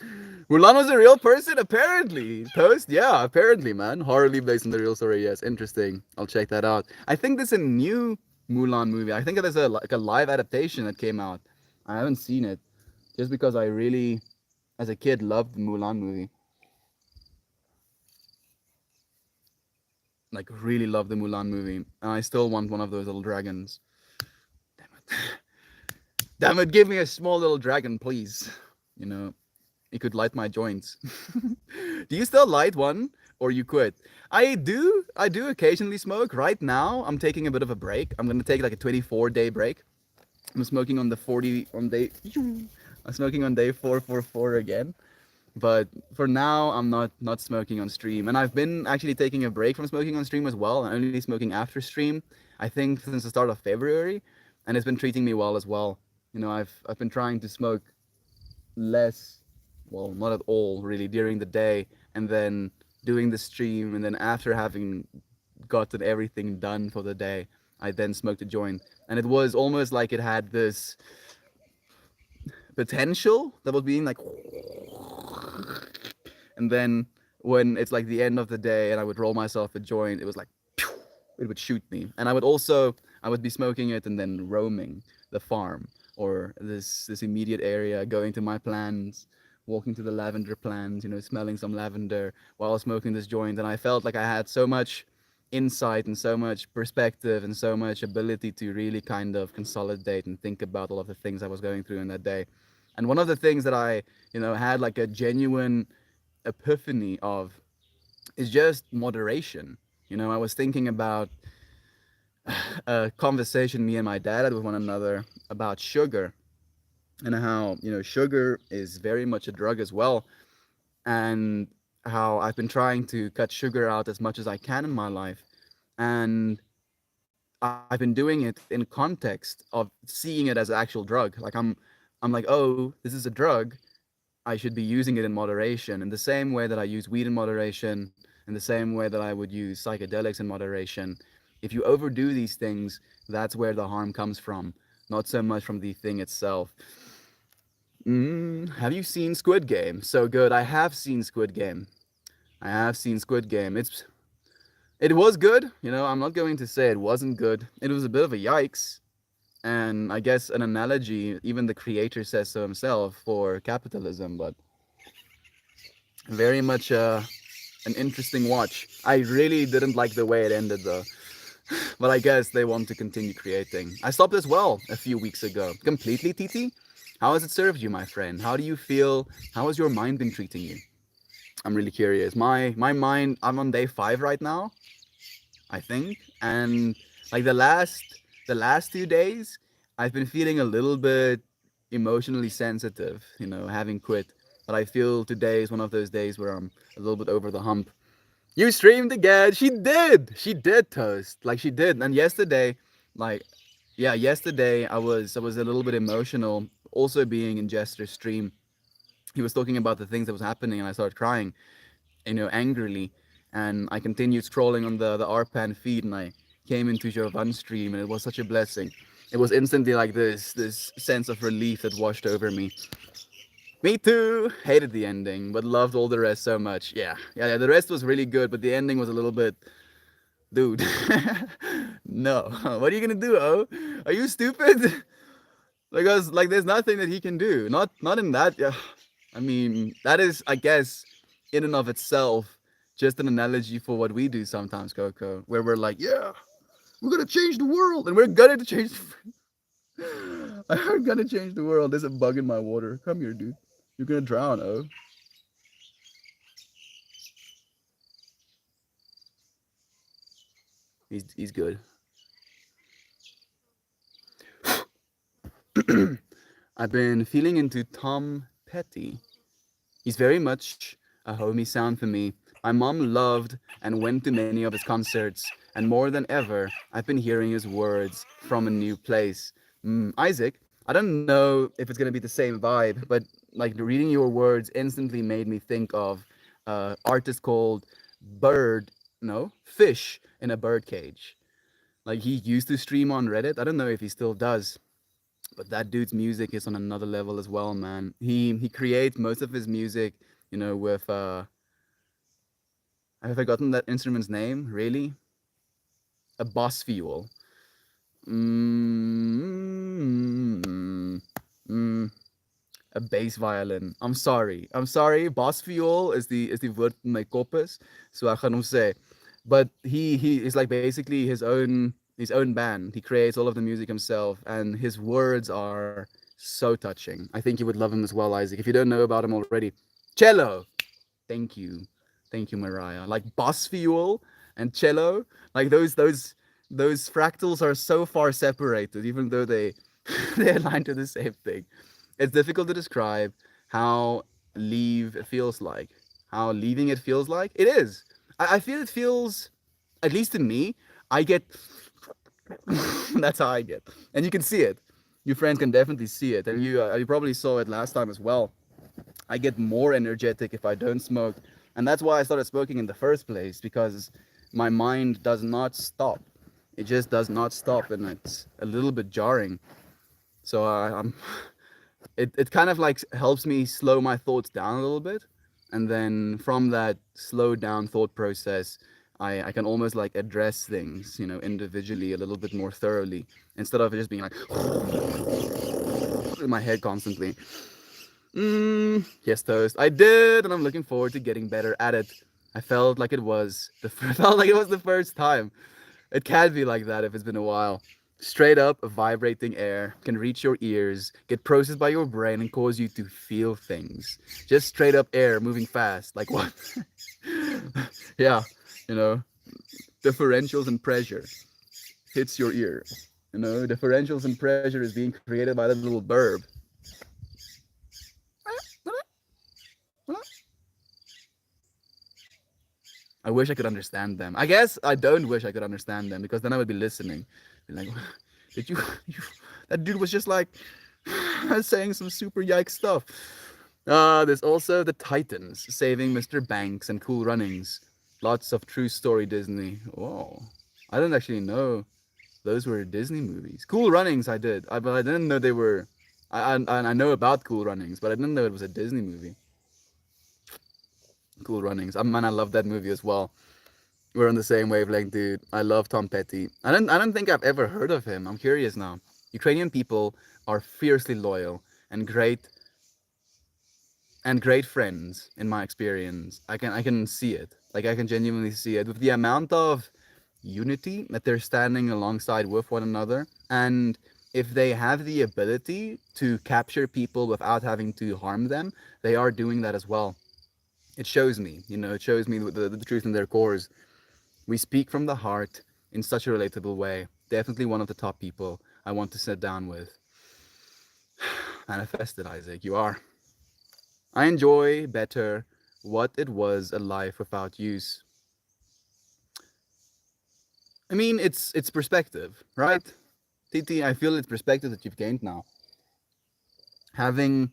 Mulan was a real person, apparently. Toast? Yeah, apparently, man. Horribly based on the real story, yes. Interesting. I'll check that out. I think there's a new Mulan movie. I think there's like a live adaptation that came out. I haven't seen it. Just because I really, as a kid, loved the Mulan movie. Like, really loved the Mulan movie. And I still want one of those little dragons. Damn it. Damn it, give me a small little dragon, please. You know, it could light my joints. Do you still light one or you quit? I do occasionally smoke. Right now, I'm taking a bit of a break. I'm gonna take like a 24-day break. I'm smoking on the 40 on day I'm smoking on day 444 again. But for now, I'm not smoking on stream. And I've been actually taking a break from smoking on stream as well. I'm only smoking after stream. I think since the start of February, and it's been treating me well as well. I've been trying to smoke less, well, not at all really during the day, and then doing the stream, and then after having gotten everything done for the day, I then smoked a joint, and it was almost like it had this potential that was being like, and then when it's like the end of the day and I would roll myself a joint, it was like it would shoot me. And I would be smoking it and then roaming the farm or this immediate area, going to my plants, walking to the lavender plants, smelling some lavender while smoking this joint. And I felt like I had so much insight and so much perspective and so much ability to really kind of consolidate and think about all of the things I was going through in that day. And one of the things that I, had like a genuine epiphany of is just moderation. I was thinking about a conversation me and my dad had with one another about sugar and how, sugar is very much a drug as well. And how I've been trying to cut sugar out as much as I can in my life. And I've been doing it in context of seeing it as an actual drug. Like I'm like, oh, this is a drug. I should be using it in moderation, in the same way that I use weed in moderation, in the same way that I would use psychedelics in moderation. If you overdo these things, that's where the harm comes from, not so much from the thing itself. Have you seen Squid Game? So good. I have seen Squid Game. I have seen Squid Game. It was good. I'm not going to say it wasn't good. It was a bit of a yikes. And I guess an analogy, even the creator says so himself, for capitalism, but very much an interesting watch. I really didn't like the way it ended though. But I guess they want to continue creating. I stopped as well a few weeks ago. Completely, TT? How has it served you, my friend? How do you feel? How has your mind been treating you? I'm really curious. My mind, I'm on day 5 right now, I think. And like the last 2 days, I've been feeling a little bit emotionally sensitive, having quit. But I feel today is one of those days where I'm a little bit over the hump. You streamed again. She did. She did, Toast. Like she did. And yesterday, like, yeah, yesterday I was a little bit emotional. Also being in Jester's stream, he was talking about the things that was happening, and I started crying angrily. And I continued scrolling on the RPAN feed, and I came into Jovan stream, and it was such a blessing. It was instantly like this sense of relief that washed over me. Me too. Hated the ending, but loved all the rest so much. Yeah. The rest was really good, but the ending was a little bit, dude. No. What are you gonna do? Oh, are you stupid? Because like, there's nothing that he can do. Not in that. Yeah. I mean, that is, I guess, in and of itself, just an analogy for what we do sometimes, Coco, where we're like, yeah, we're gonna change the world, and we're gonna change. I'm gonna change the world. There's a bug in my water. Come here, dude. You're gonna drown. Oh, he's good. I've been feeling into Tom Petty. He's very much a homie sound for me. My mom loved and went to many of his concerts, and more than ever, I've been hearing his words from a new place. Isaac, I don't know if it's gonna be the same vibe, but like, reading your words instantly made me think of artist called Bird, no, Fish in a Birdcage. Like, he used to stream on Reddit. I don't know if he still does, but that dude's music is on another level as well, man. He creates most of his music, with I've forgotten that instrument's name. Really, a boss fuel. Mm, mm, a bass violin. I'm sorry. Boss fuel is the word my corpus. So I can say, but he is like basically his own band. He creates all of the music himself, and his words are so touching. I think you would love him as well, Isaac. If you don't know about him already, cello. Thank you, thank you, Mariah. Like boss fuel and cello, like those fractals are so far separated, even though they they align to the same thing. It's difficult to describe how leave feels like, how leaving it feels like. It is. I feel it feels, at least to me, I get. That's how I get, and you can see it. Your friends can definitely see it, and you probably saw it last time as well. I get more energetic if I don't smoke. And that's why I started smoking in the first place, because my mind does not stop. It just does not stop, and it's a little bit jarring. So it kind of like helps me slow my thoughts down a little bit. And then from that slowed down thought process, I can almost like address things, individually a little bit more thoroughly, instead of just being like in my head constantly. Yes, toast. I did, and I'm looking forward to getting better at it. I felt like it was felt like it was the first time. It can be like that if it's been a while. Straight up, vibrating air can reach your ears, get processed by your brain, and cause you to feel things. Just straight up air moving fast. Like what? Yeah, you know, differentials and pressure hits your ear. Differentials and pressure is being created by that little burb. I wish I could understand them. I guess I don't wish I could understand them, because then I would be listening. Be like, did you that dude was just like saying some super yike stuff. There's also the Titans saving Mr. Banks and Cool Runnings. Lots of true story Disney. Oh, I didn't actually know those were Disney movies. Cool Runnings, I did. But I didn't know they were. I know about Cool Runnings, but I didn't know it was a Disney movie. Cool Runnings. Man, I love that movie as well. We're on the same wavelength, dude. I love Tom Petty. I don't think I've ever heard of him. I'm curious now. Ukrainian people are fiercely loyal and great friends in my experience. I can see it. Like, I can genuinely see it with the amount of unity that they're standing alongside with one another. And if they have the ability to capture people without having to harm them, they are doing that as well. It shows me the truth in their cores. We speak from the heart in such a relatable way. Definitely one of the top people I want to sit down with. Manifested, Isaac. You are. I enjoy better what it was a life without use. I mean, it's perspective, right? TT, I feel it's perspective that you've gained now. Having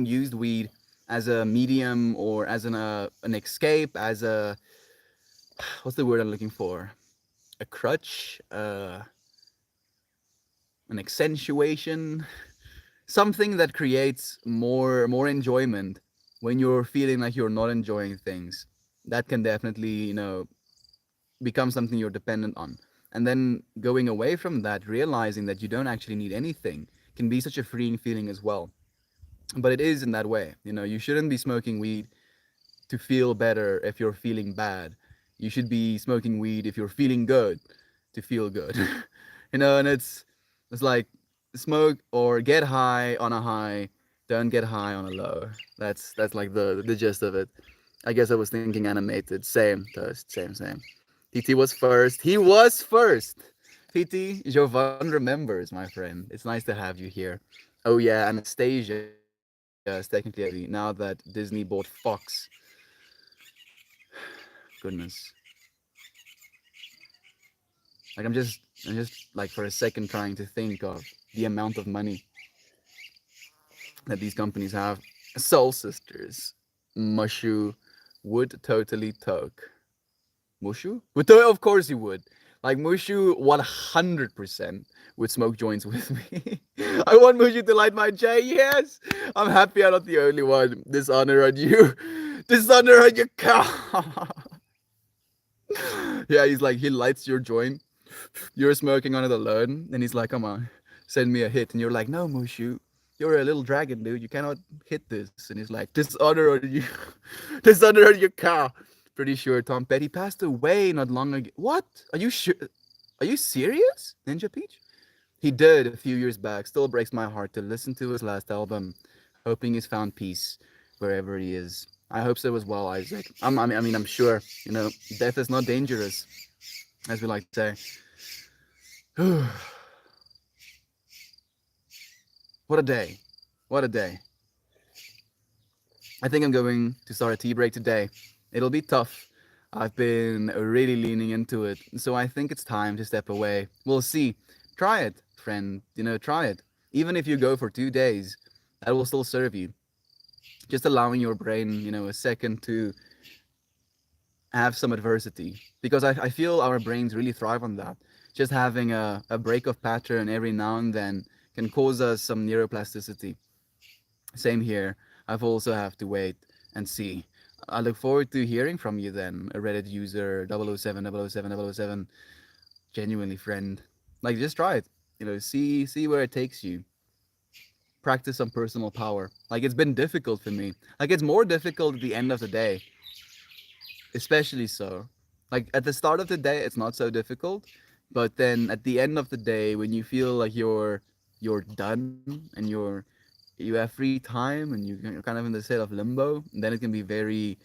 used weed as a medium, or as an escape, as a, what's the word I'm looking for? A crutch, an accentuation, something that creates more enjoyment when you're feeling like you're not enjoying things. That can definitely, become something you're dependent on. And then going away from that, realizing that you don't actually need anything, can be such a freeing feeling as well. But it is in that way. You shouldn't be smoking weed to feel better if you're feeling bad. You should be smoking weed if you're feeling good to feel good. And it's like, smoke or get high on a high, don't get high on a low. That's like the gist of it. I guess I was thinking animated. Same toast, same. PT was first. He was first. PT, Jovan remembers, my friend. It's nice to have you here. Oh yeah, Anastasia is technically a lady now that Disney bought Fox. Goodness. Like I'm just like for a second trying to think of the amount of money that these companies have. Soul Sisters, Mushu would totally toke. Mushu? Of course he would. Like Mushu, 100% would smoke joints with me. I want Mushu to light my J. Yes, I'm happy I'm not the only one. Dishonor on you. Dishonor on your car. Yeah, he's like, he lights your joint. You're smoking on it alone, and he's like, "Come on, send me a hit." And you're like, "No, Mushu, you're a little dragon, dude. You cannot hit this." And he's like, "Dishonor on you, dishonor on your car." Pretty sure Tom Petty passed away not long ago. What? Are you sure? Are you serious, Ninja Peach? He did a few years back. Still breaks my heart to listen to his last album. Hoping he's found peace wherever he is. I hope so as well, Isaac. I'm sure. Death is not dangerous, as we like to say. What a day. What a day. I think I'm going to start a tea break today. It'll be tough. I've been really leaning into it. So I think it's time to step away. We'll see. Try it, friend. Try it. Even if you go for 2 days, that will still serve you. Just allowing your brain, a second to have some adversity. Because I feel our brains really thrive on that. Just having a break of pattern every now and then can cause us some neuroplasticity. Same here. I've also have to wait and see. I look forward to hearing from you then, a Reddit user 007 007 007, genuinely friend. Like just try it. See where it takes you. Practice some personal power. Like it's been difficult for me. Like it's more difficult at the end of the day, especially so. Like at the start of the day, it's not so difficult, but then at the end of the day, when you feel like you're done and you have free time and you're kind of in the state of limbo, then it can be very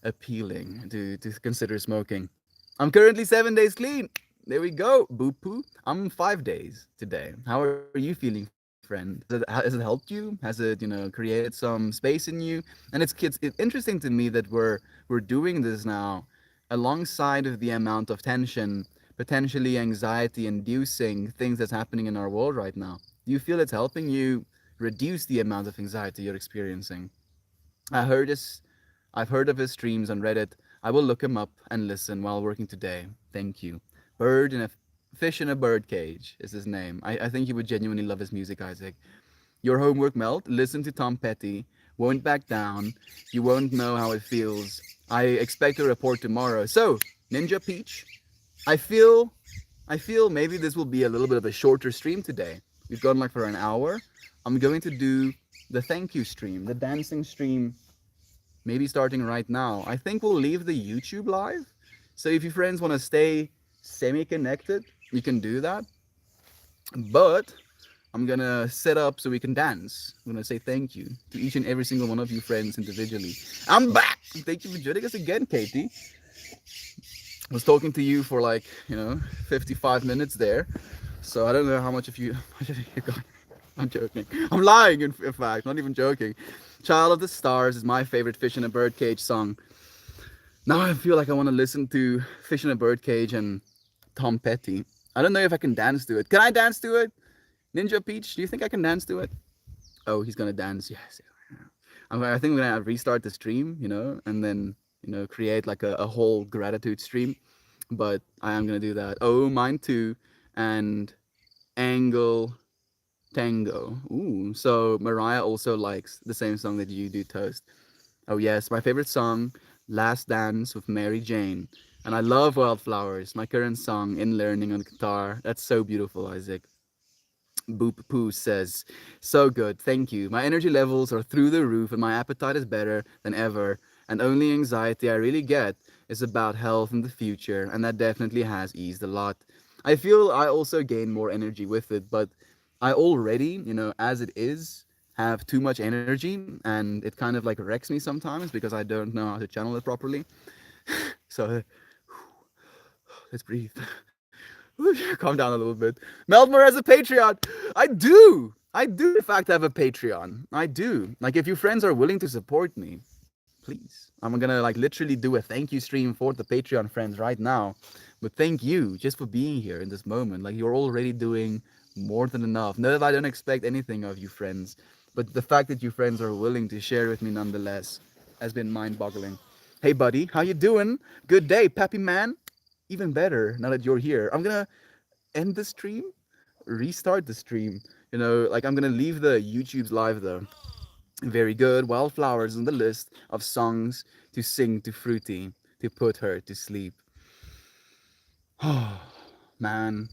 appealing to consider smoking. I'm currently 7 days clean. There we go. Boo poo. I'm 5 days today. How are you feeling, friend? Has it helped you? Has it, created some space in you? And it's interesting to me that we're doing this now alongside of the amount of tension, potentially anxiety inducing things that's happening in our world right now. Do you feel it's helping you reduce the amount of anxiety you're experiencing? I heard his, I've heard of his streams on Reddit. I will look him up and listen while working today. Thank you. Bird in a Fish in a Bird Cage is his name. I think you would genuinely love his music, Isaac. Your homework, Melt. Listen to Tom Petty. Won't back down. You won't know how it feels. I expect a report tomorrow. So, Ninja Peach, I feel I feel maybe this will be a little bit of a shorter stream today. We've gone like for an hour. I'm going to do the thank you stream, the dancing stream, maybe starting right now. I think we'll leave the YouTube live. So if your friends want to stay semi-connected, you can do that. But I'm gonna set up so we can dance. I'm gonna say thank you to each and every single one of you friends individually. I'm back. Thank you for joining us again, Katie. I was talking to you for like 55 minutes there, so I don't know how much of you. I'm joking. I'm lying. In fact, not even joking. Child of the Stars is my favorite Fish in a Birdcage song. Now I feel like I want to listen to Fish in a Birdcage and Tom Petty. I don't know if I can dance to it. Can I dance to it? Ninja Peach, do you think I can dance to it? Oh, he's gonna dance. Yes. I think I'm gonna restart the stream, and then create like a whole gratitude stream. But I am gonna do that. Oh, mine too, and Angle Tango. Ooh, so Mariah also likes the same song that you do, Toast. Oh yes, my favorite song, Last Dance with Mary Jane. And I love Wildflowers, my current song in learning on guitar. That's so beautiful, Isaac. Boop Poo says, so good, thank you. My energy levels are through the roof and my appetite is better than ever. And only anxiety I really get is about health in the future, and that definitely has eased a lot. I feel I also gain more energy with it, but I already, as it is, have too much energy, and it kind of like wrecks me sometimes because I don't know how to channel it properly. So let's breathe. Calm down a little bit. Meldmore has a Patreon. I do. I do, in fact, have a Patreon. I do. Like, if you friends are willing to support me, please. I'm gonna like literally do a thank you stream for the Patreon friends right now. But thank you just for being here in this moment. Like, you're already doing more than enough. Not that I don't expect anything of you friends, but the fact that you friends are willing to share with me nonetheless has been mind-boggling. Hey buddy, how you doing? Good day, Pappy Man. Even better now that you're here. I'm gonna end the stream, restart the stream. Like I'm gonna leave the YouTube's live though. Very good. Wildflowers on the list of songs to sing to Fruity to put her to sleep. Oh, man.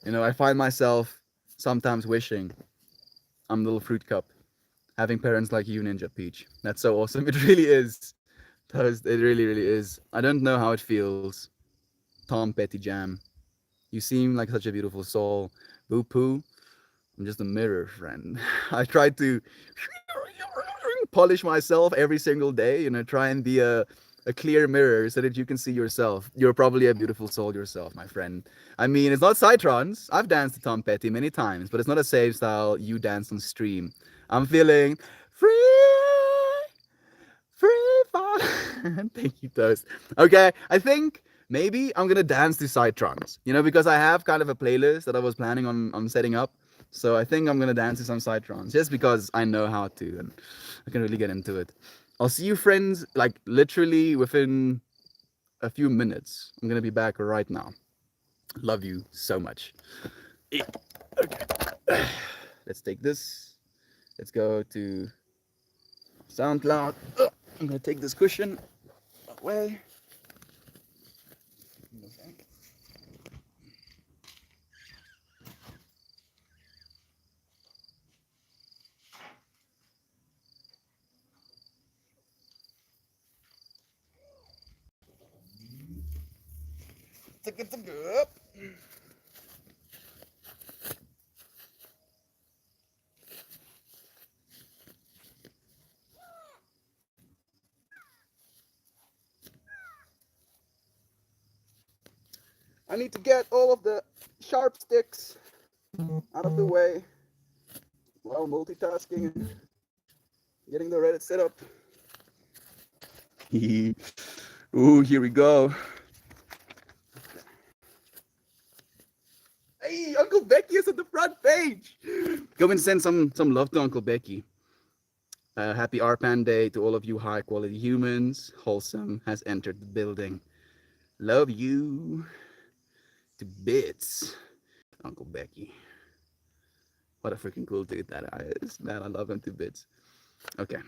I find myself sometimes wishing I'm Little Fruit Cup, having parents like you, Ninja Peach. That's so awesome. It really is. It really, really is. I don't know how it feels. Tom Petty Jam. You seem like such a beautiful soul. Boo Poo, I'm just a mirror, friend. I try to polish myself every single day, try and be a clear mirror so that you can see yourself. You're probably a beautiful soul yourself, my friend. I mean, it's not Cytrons. I've danced to Tom Petty many times, but it's not a save style you dance on stream. I'm feeling free, free fall. Thank you, Toast. Okay, I think maybe I'm gonna dance to Cytrons, because I have kind of a playlist that I was planning on setting up. So I think I'm gonna dance to some Cytrons just because I know how to and I can really get into it. I'll see you friends like literally within a few minutes. I'm gonna be back right now. Love you so much. Okay. Let's take this. Let's go to SoundCloud. I'm gonna take this cushion away. Take it up. I need to get all of the sharp sticks out of the way while multitasking and getting the Reddit set up. Ooh, here we go. Hey, Uncle Becky is on the front page. Go and send some love to Uncle Becky. Happy Arpan Day to all of you high quality humans. Wholesome has entered the building. Love you to bits, Uncle Becky. What a freaking cool dude that is. Man, I love him to bits. Okay,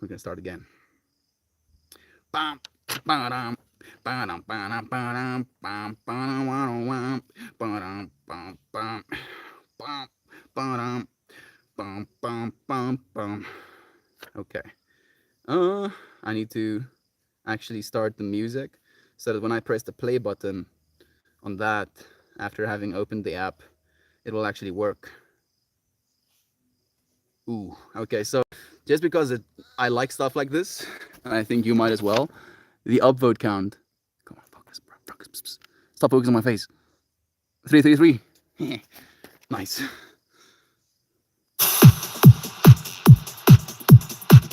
we're gonna start again. Bam, ba-dum, ba-dum, ba-dum, ba-dum, bam, ba-dum, ba-dum, ba-dum, bam, bam, bam, ba-dum, bam, bam, bam, bam. Okay. I need to actually start the music so that when I press the play button on that after having opened the app, it will actually work. Ooh, okay. So just because I like stuff like this, and I think you might as well, the upvote count. Come on, focus, bro. Focus. Stop focusing on my face. 333. Nice.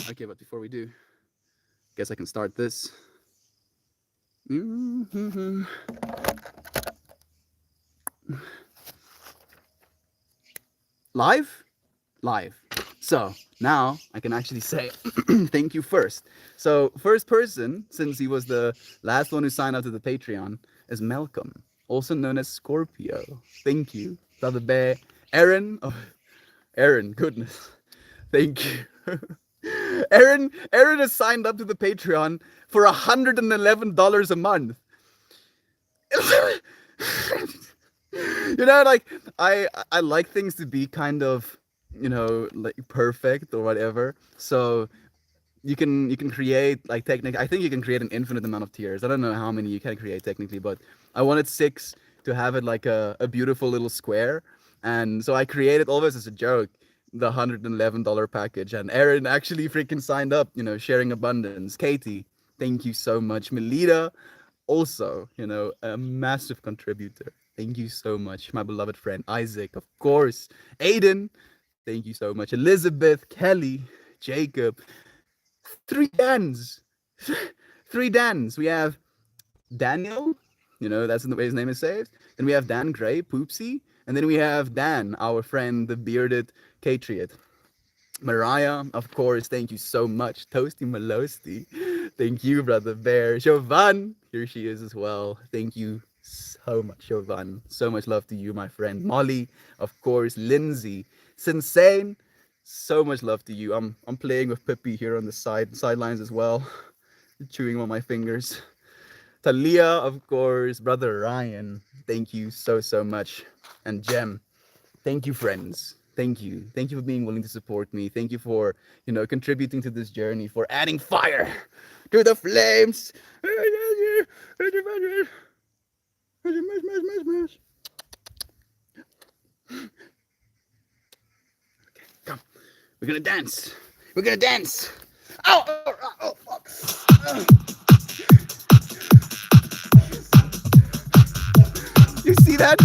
Okay, but before we do, guess I can start this. Live? Live. So Now I can actually say thank you first. So, first person, since he was the last one who signed up to the Patreon, is Malcolm, also known as Scorpio. Thank you, Brother Bear. Aaron, oh, Aaron, goodness, thank you. Aaron has signed up to the Patreon for $111 a month. Like I like things to be kind of, like perfect or whatever. So you can create like technically, I think you can create an infinite amount of tiers. I don't know how many you can create technically, but I wanted 6 to have it like a beautiful little square. And so I created all this as a joke, the $111 package. And Aaron actually freaking signed up, sharing abundance. Katie, thank you so much. Melita, also, a massive contributor. Thank you so much, my beloved friend Isaac, of course. Aiden, thank you so much. Elizabeth, Kelly, Jacob, 3 Dans. 3 Dans. We have Daniel, that's the way his name is saved. Then we have Dan Gray, Poopsie. And then we have Dan, our friend, the bearded Patriot. Mariah, of course, thank you so much. Toasty Malosty, thank you, Brother Bear. Jovan, here she is as well. Thank you so much, Jovan. So much love to you, my friend. Molly, of course. Lindsay, Sinsane, so much love to you. I'm playing with Pippi here on the sidelines as well, chewing on my fingers. Talia, of course. Brother Ryan, thank you so much. And Jem, thank you, friends. Thank you for being willing to support me. Thank you for contributing to this journey, for adding fire to the flames. Okay, come, we're gonna dance. Ow! Oh, fuck. You see that?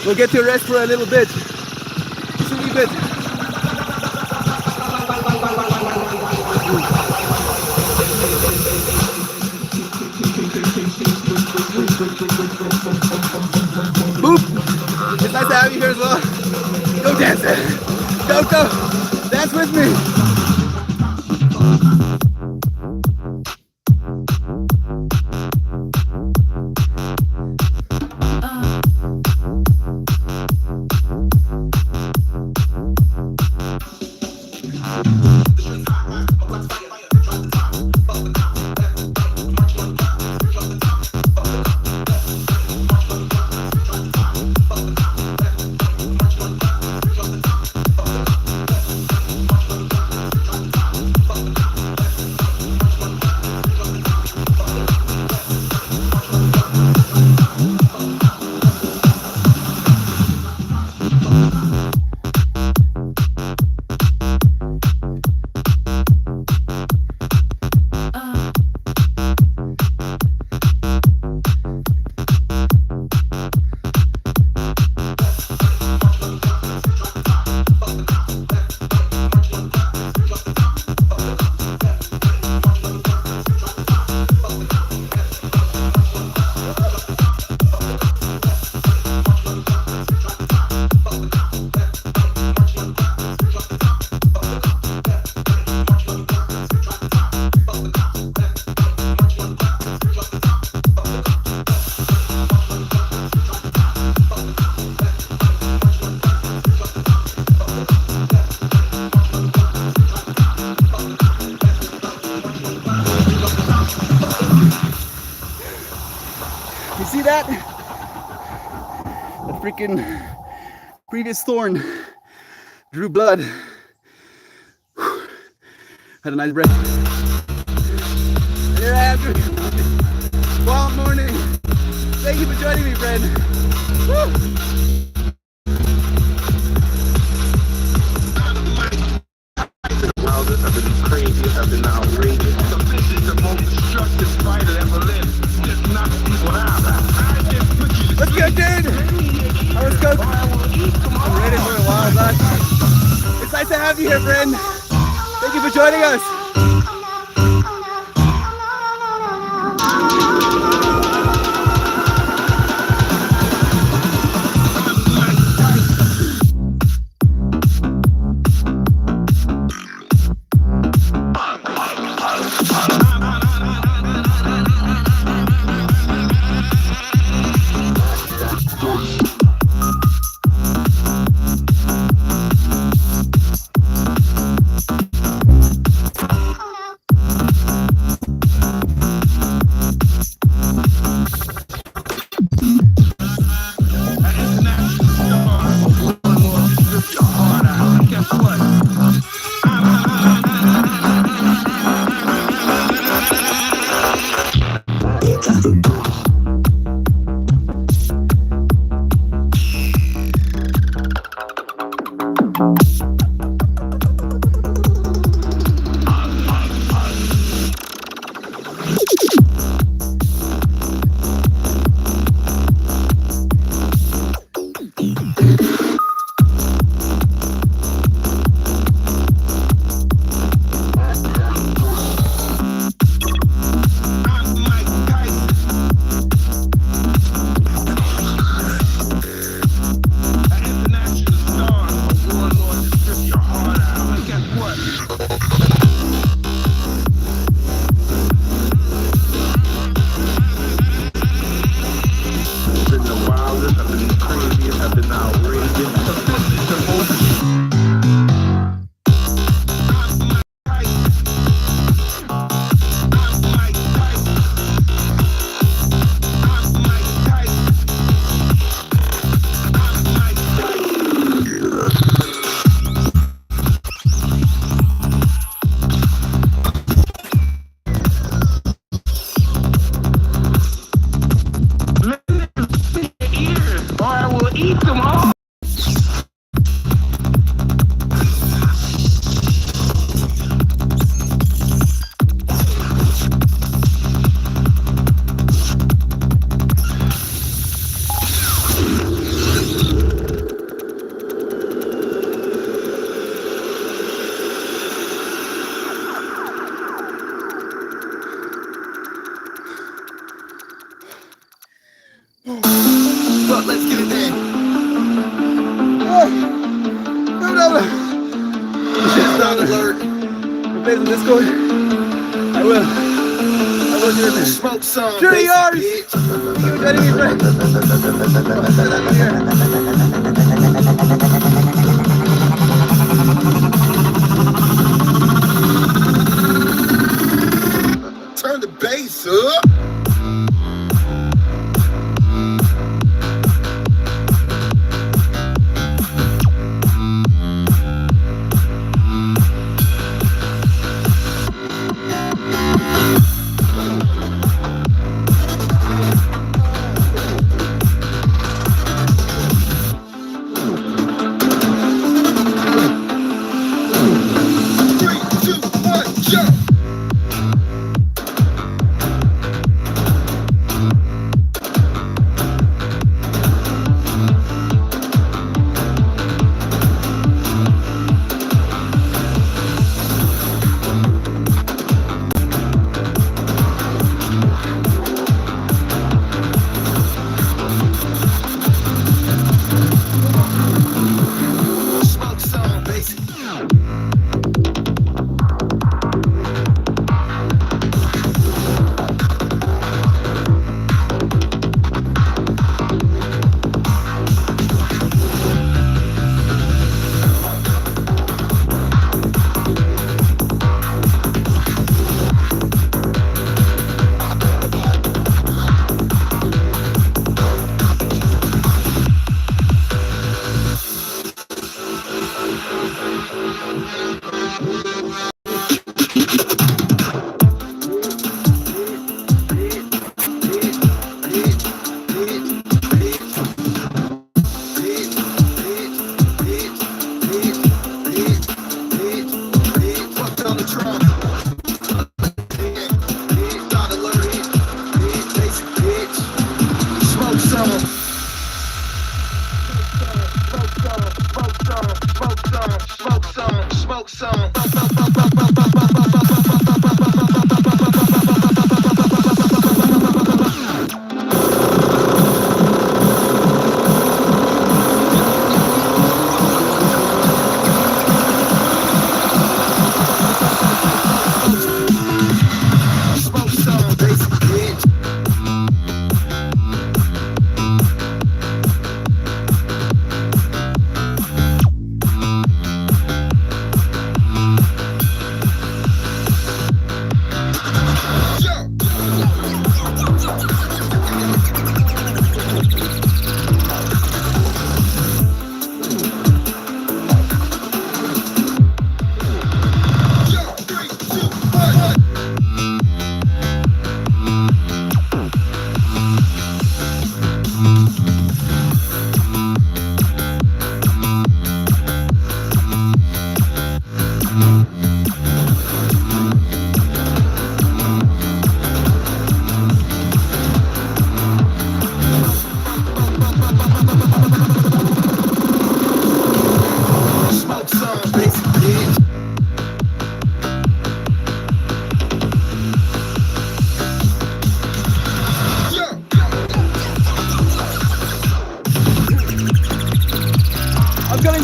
We'll get to rest for a little bit. Just a wee bit. Boop! It's nice to have you here as well. Go dance it! Go! Dance with me! You see that? The freaking previous thorn drew blood. Had a nice breath. Here I am drinking wild morning. Thank you for joining me, friend. Woo! I've been crazy, I've been outrageous. So this is the most destructive fight that ever lived. Just knock people out. Let's go, dude! I was Coke. I'm ready for a while, but it's nice to have you here, friend. Thank you for joining us. But let's get it there. Alert. We're based on Discord. I will do it. Smoke some. Sure yours. You ready, me, friend? Turn the bass up.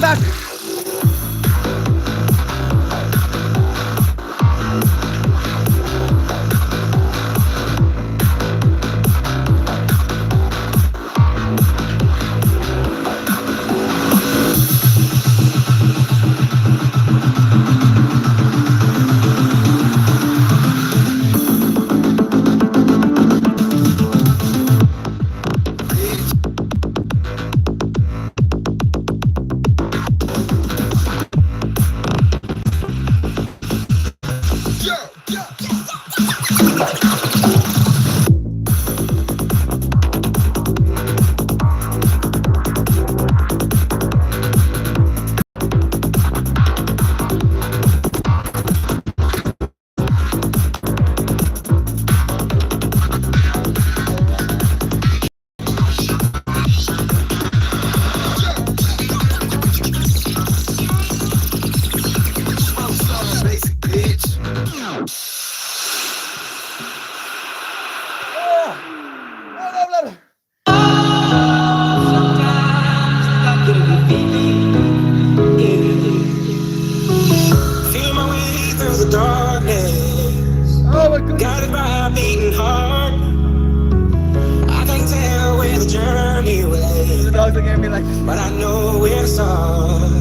coming back. Feel my way through the darkness. Oh my goodness. Guided by a beating heart. I can't tell where the journey will The end, dogs are getting me like this. but I know where to start.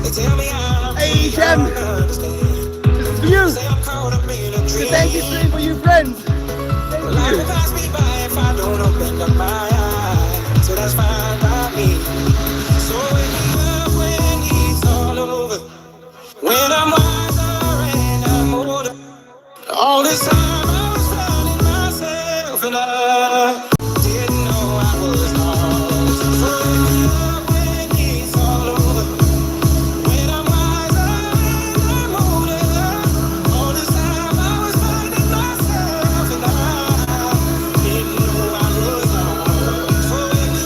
They tell me I'm Hey, too Jem. young to understand. This is for you. Say I'm caught up in a The dream. thank you stream for you friends. Life Thank will you. pass me by if I don't open up my eyes. So that's fine by me. So wake me up when it's all over. When I'm wiser and I'm older. All this time I was finding myself and I didn't know I was lost. So wake me up when it's all over. When I'm wiser and I'm older. All this time I was finding myself and I didn't know I was lost. So wake me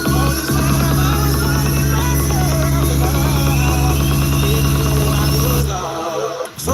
all this time I was finding myself and I didn't know I was lost.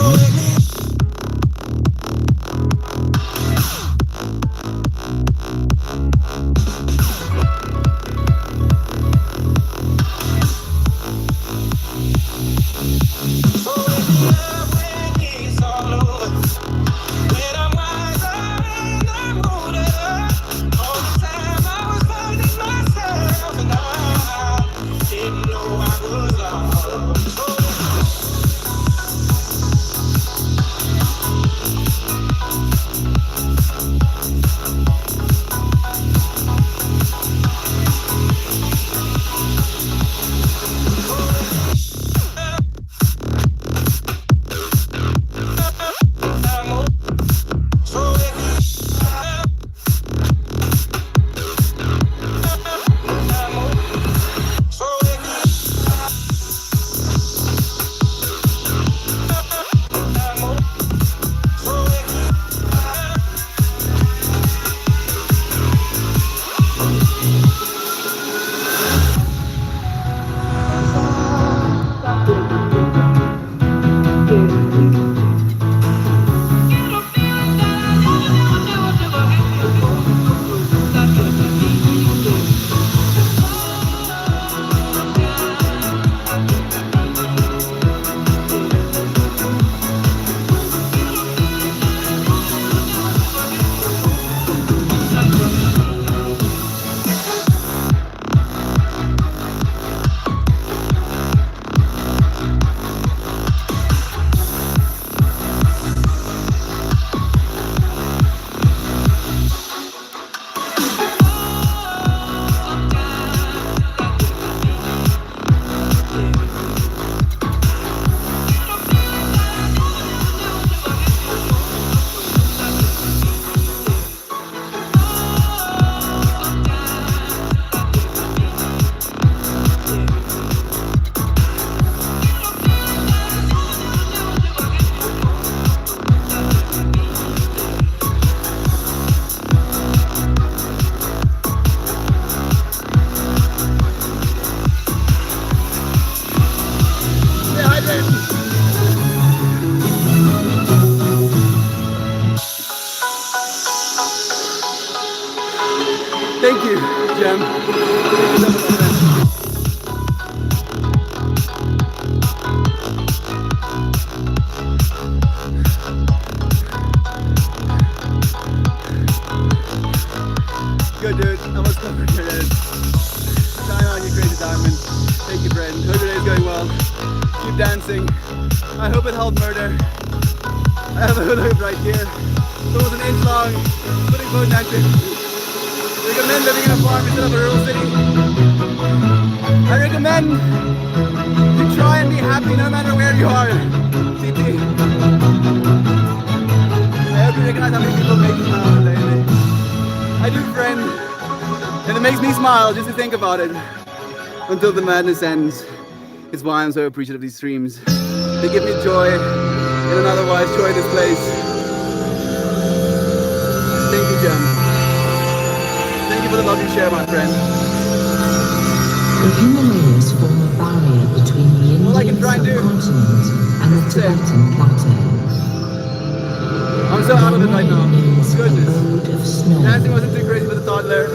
keep dancing. I hope it held murder. I have a hula hoop right here. It was an inch long, putting both active. Recommend living in a farm instead of a rural city. I recommend you try and be happy no matter where you are. TT. I hope you recognize how many people make me smile lately. I do, friend. And it makes me smile just to think about it. Until the madness ends. It's why I'm so appreciative of these streams. They give me joy in an otherwise joyless place. Thank you, Jem. Thank you for the love you share, my friend. The Himalayas form a barrier between the All I can Indian try and do subcontinent and the is say, Tibetan plateau. I'm so out of it right now. Is Goodness. abode of snow. Dancing wasn't too crazy for the toddler.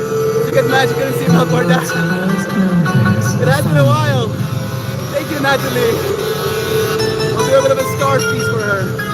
You get mad, you couldn't see how far down. It has been a while. Thank you, Natalie. I'll do a bit of a scarf piece for her.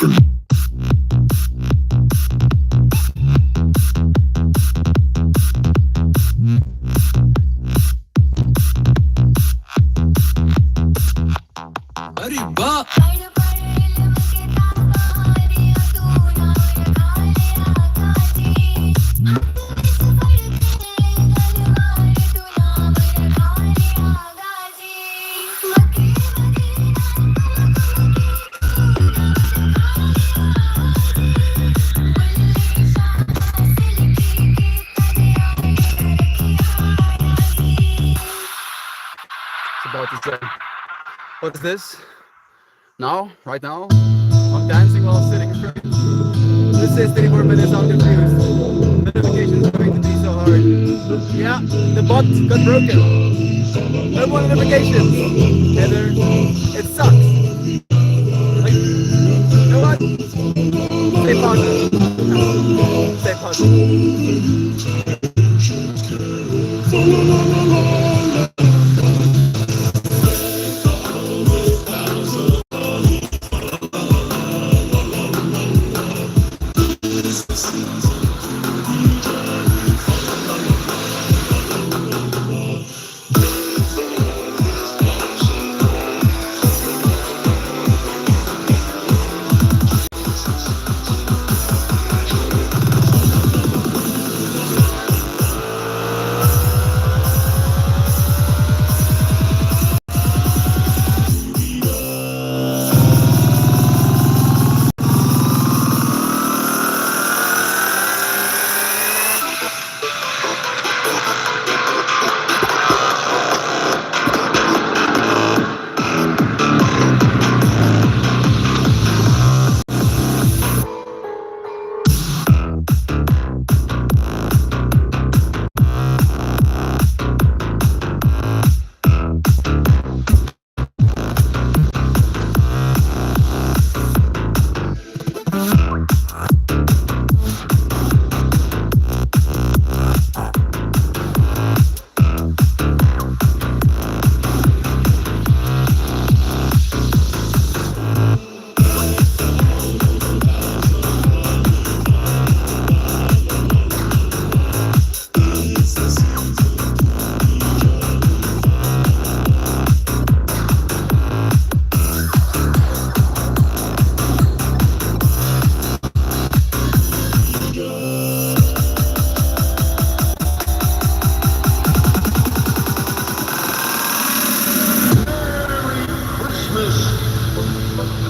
imagine. About to say, what is this? Now, right now, I'm dancing while sitting straight. This is 34 minutes on confused. Notifications going to be so hard. Yeah, the bot got broken. No more notifications. Heather, it sucks. Like, you know what? Stay positive. Stay positive.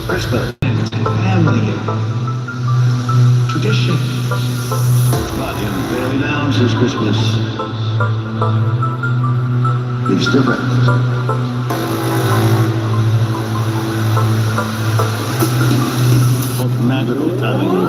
Christmas, family, tradition. But in Fairly Downs, this Christmas is different. What magical time of year.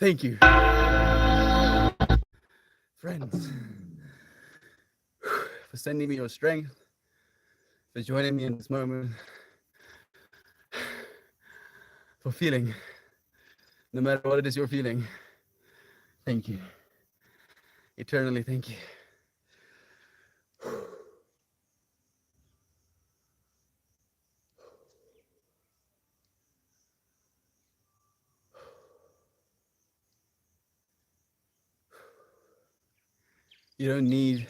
Thank you. Friends, for sending me your strength, for joining me in this moment, for feeling, no matter what it is you're feeling. Thank you. Eternally, thank you. You don't need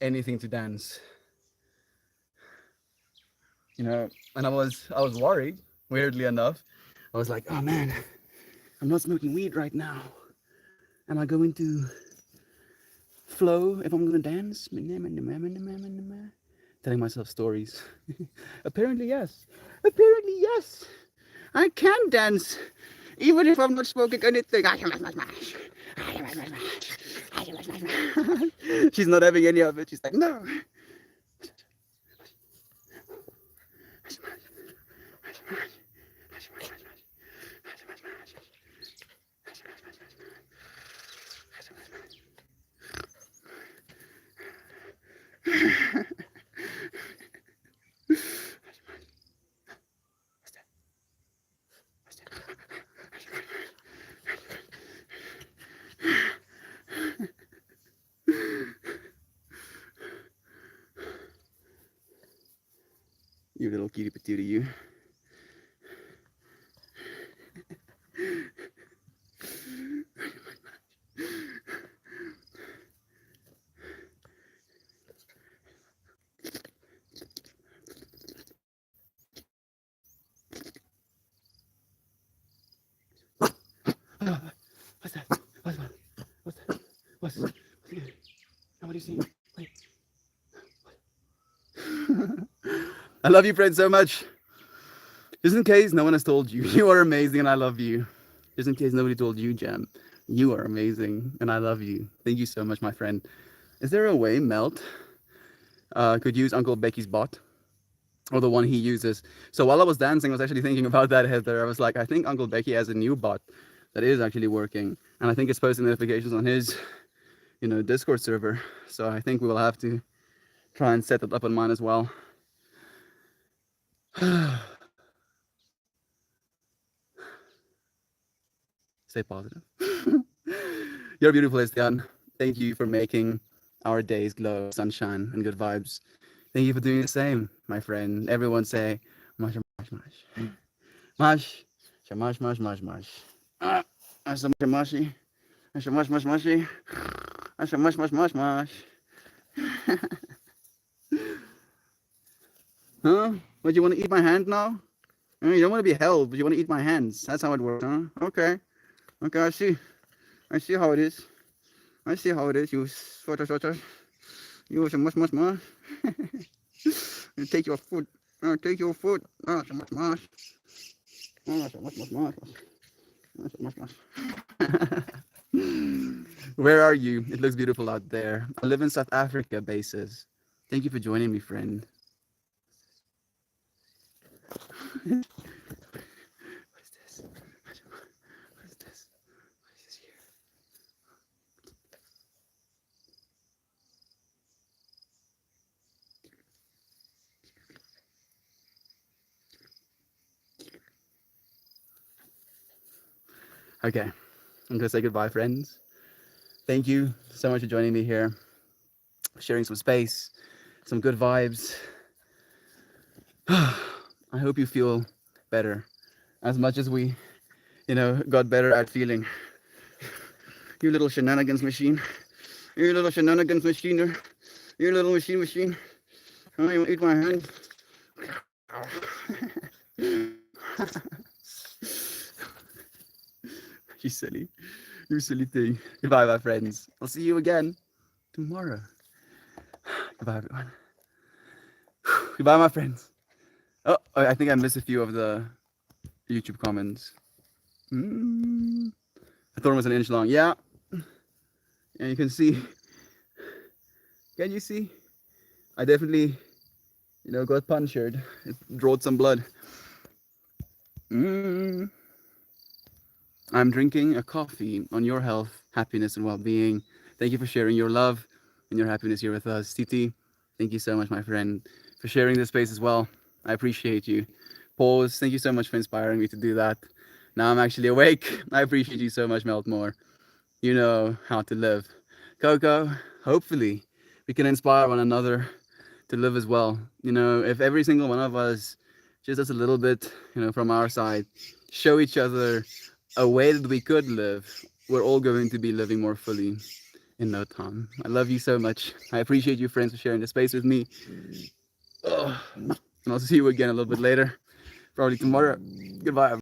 anything to dance. You know, and I was worried, weirdly enough. I was like, oh man, I'm not smoking weed right now. Am I going to flow if I'm gonna dance? Telling myself stories. Apparently yes. Apparently yes. I can dance. Even if I'm not smoking anything. She's not having any of it. She's like, no. You little kitty patootie, you. What's that? What's that? What's that? What's that? What do you see? Wait. I love you, friend, so much. Just in case no one has told you, you are amazing and I love you. Just in case nobody told you, Jam, you are amazing and I love you. Thank you so much, my friend. Is there a way Melt could use Uncle Becky's bot? Or the one he uses? So while I was dancing, I was actually thinking about that, Heather. I was like, I think Uncle Becky has a new bot that is actually working. And I think it's posting notifications on his, Discord server. So I think we will have to try and set it up on mine as well. Stay positive. You're beautiful, Estian. Thank you for making our days glow, sunshine, and good vibes. Thank you for doing the same, my friend. Everyone say, mash, mash, mash. Mash, mash, mash, mash, mash. Mash, mashy. Mash, mash, mash, mashy. Mash, mash, mash, mash, mash. Huh? What, you want to eat my hand now? You don't want to be held, but you want to eat my hands. That's how it works, huh? Okay. Okay, I see. I see how it is. I see how it is, you sort of. You much, much, much. You take your food. Take your food. So much, much. So much, much, much. So much, much. Where are you? It looks beautiful out there. I live in South Africa, Bases. Thank you for joining me, friend. What is this? What is this? What is this here? Okay, I'm gonna say goodbye, friends. Thank you so much for joining me here, sharing some space, some good vibes. I hope you feel better as much as we, got better at feeling. You little shenanigans machine. You little shenanigans machine. You little machine. Oh, you want to eat my hand? You silly. You silly thing. Goodbye, my friends. I'll see you again tomorrow. Goodbye, everyone. Goodbye, my friends. Oh, I think I missed a few of the YouTube comments. I thought it was an inch long. Yeah. And you can see. Can you see? I definitely, got punctured. It drawed some blood. I'm drinking a coffee on your health, happiness, and well-being. Thank you for sharing your love and your happiness here with us. Titi, thank you so much, my friend, for sharing this space as well. I appreciate you. Pause, thank you so much for inspiring me to do that. Now I'm actually awake. I appreciate you so much, Meltmore. You know how to live. Coco, hopefully we can inspire one another to live as well. You know, if every single one of us just does a little bit, you know, from our side, show each other a way that we could live, we're all going to be living more fully in no time. I love you so much. I appreciate you, friends, for sharing the space with me. And I'll see you again a little bit later, probably tomorrow. Goodbye.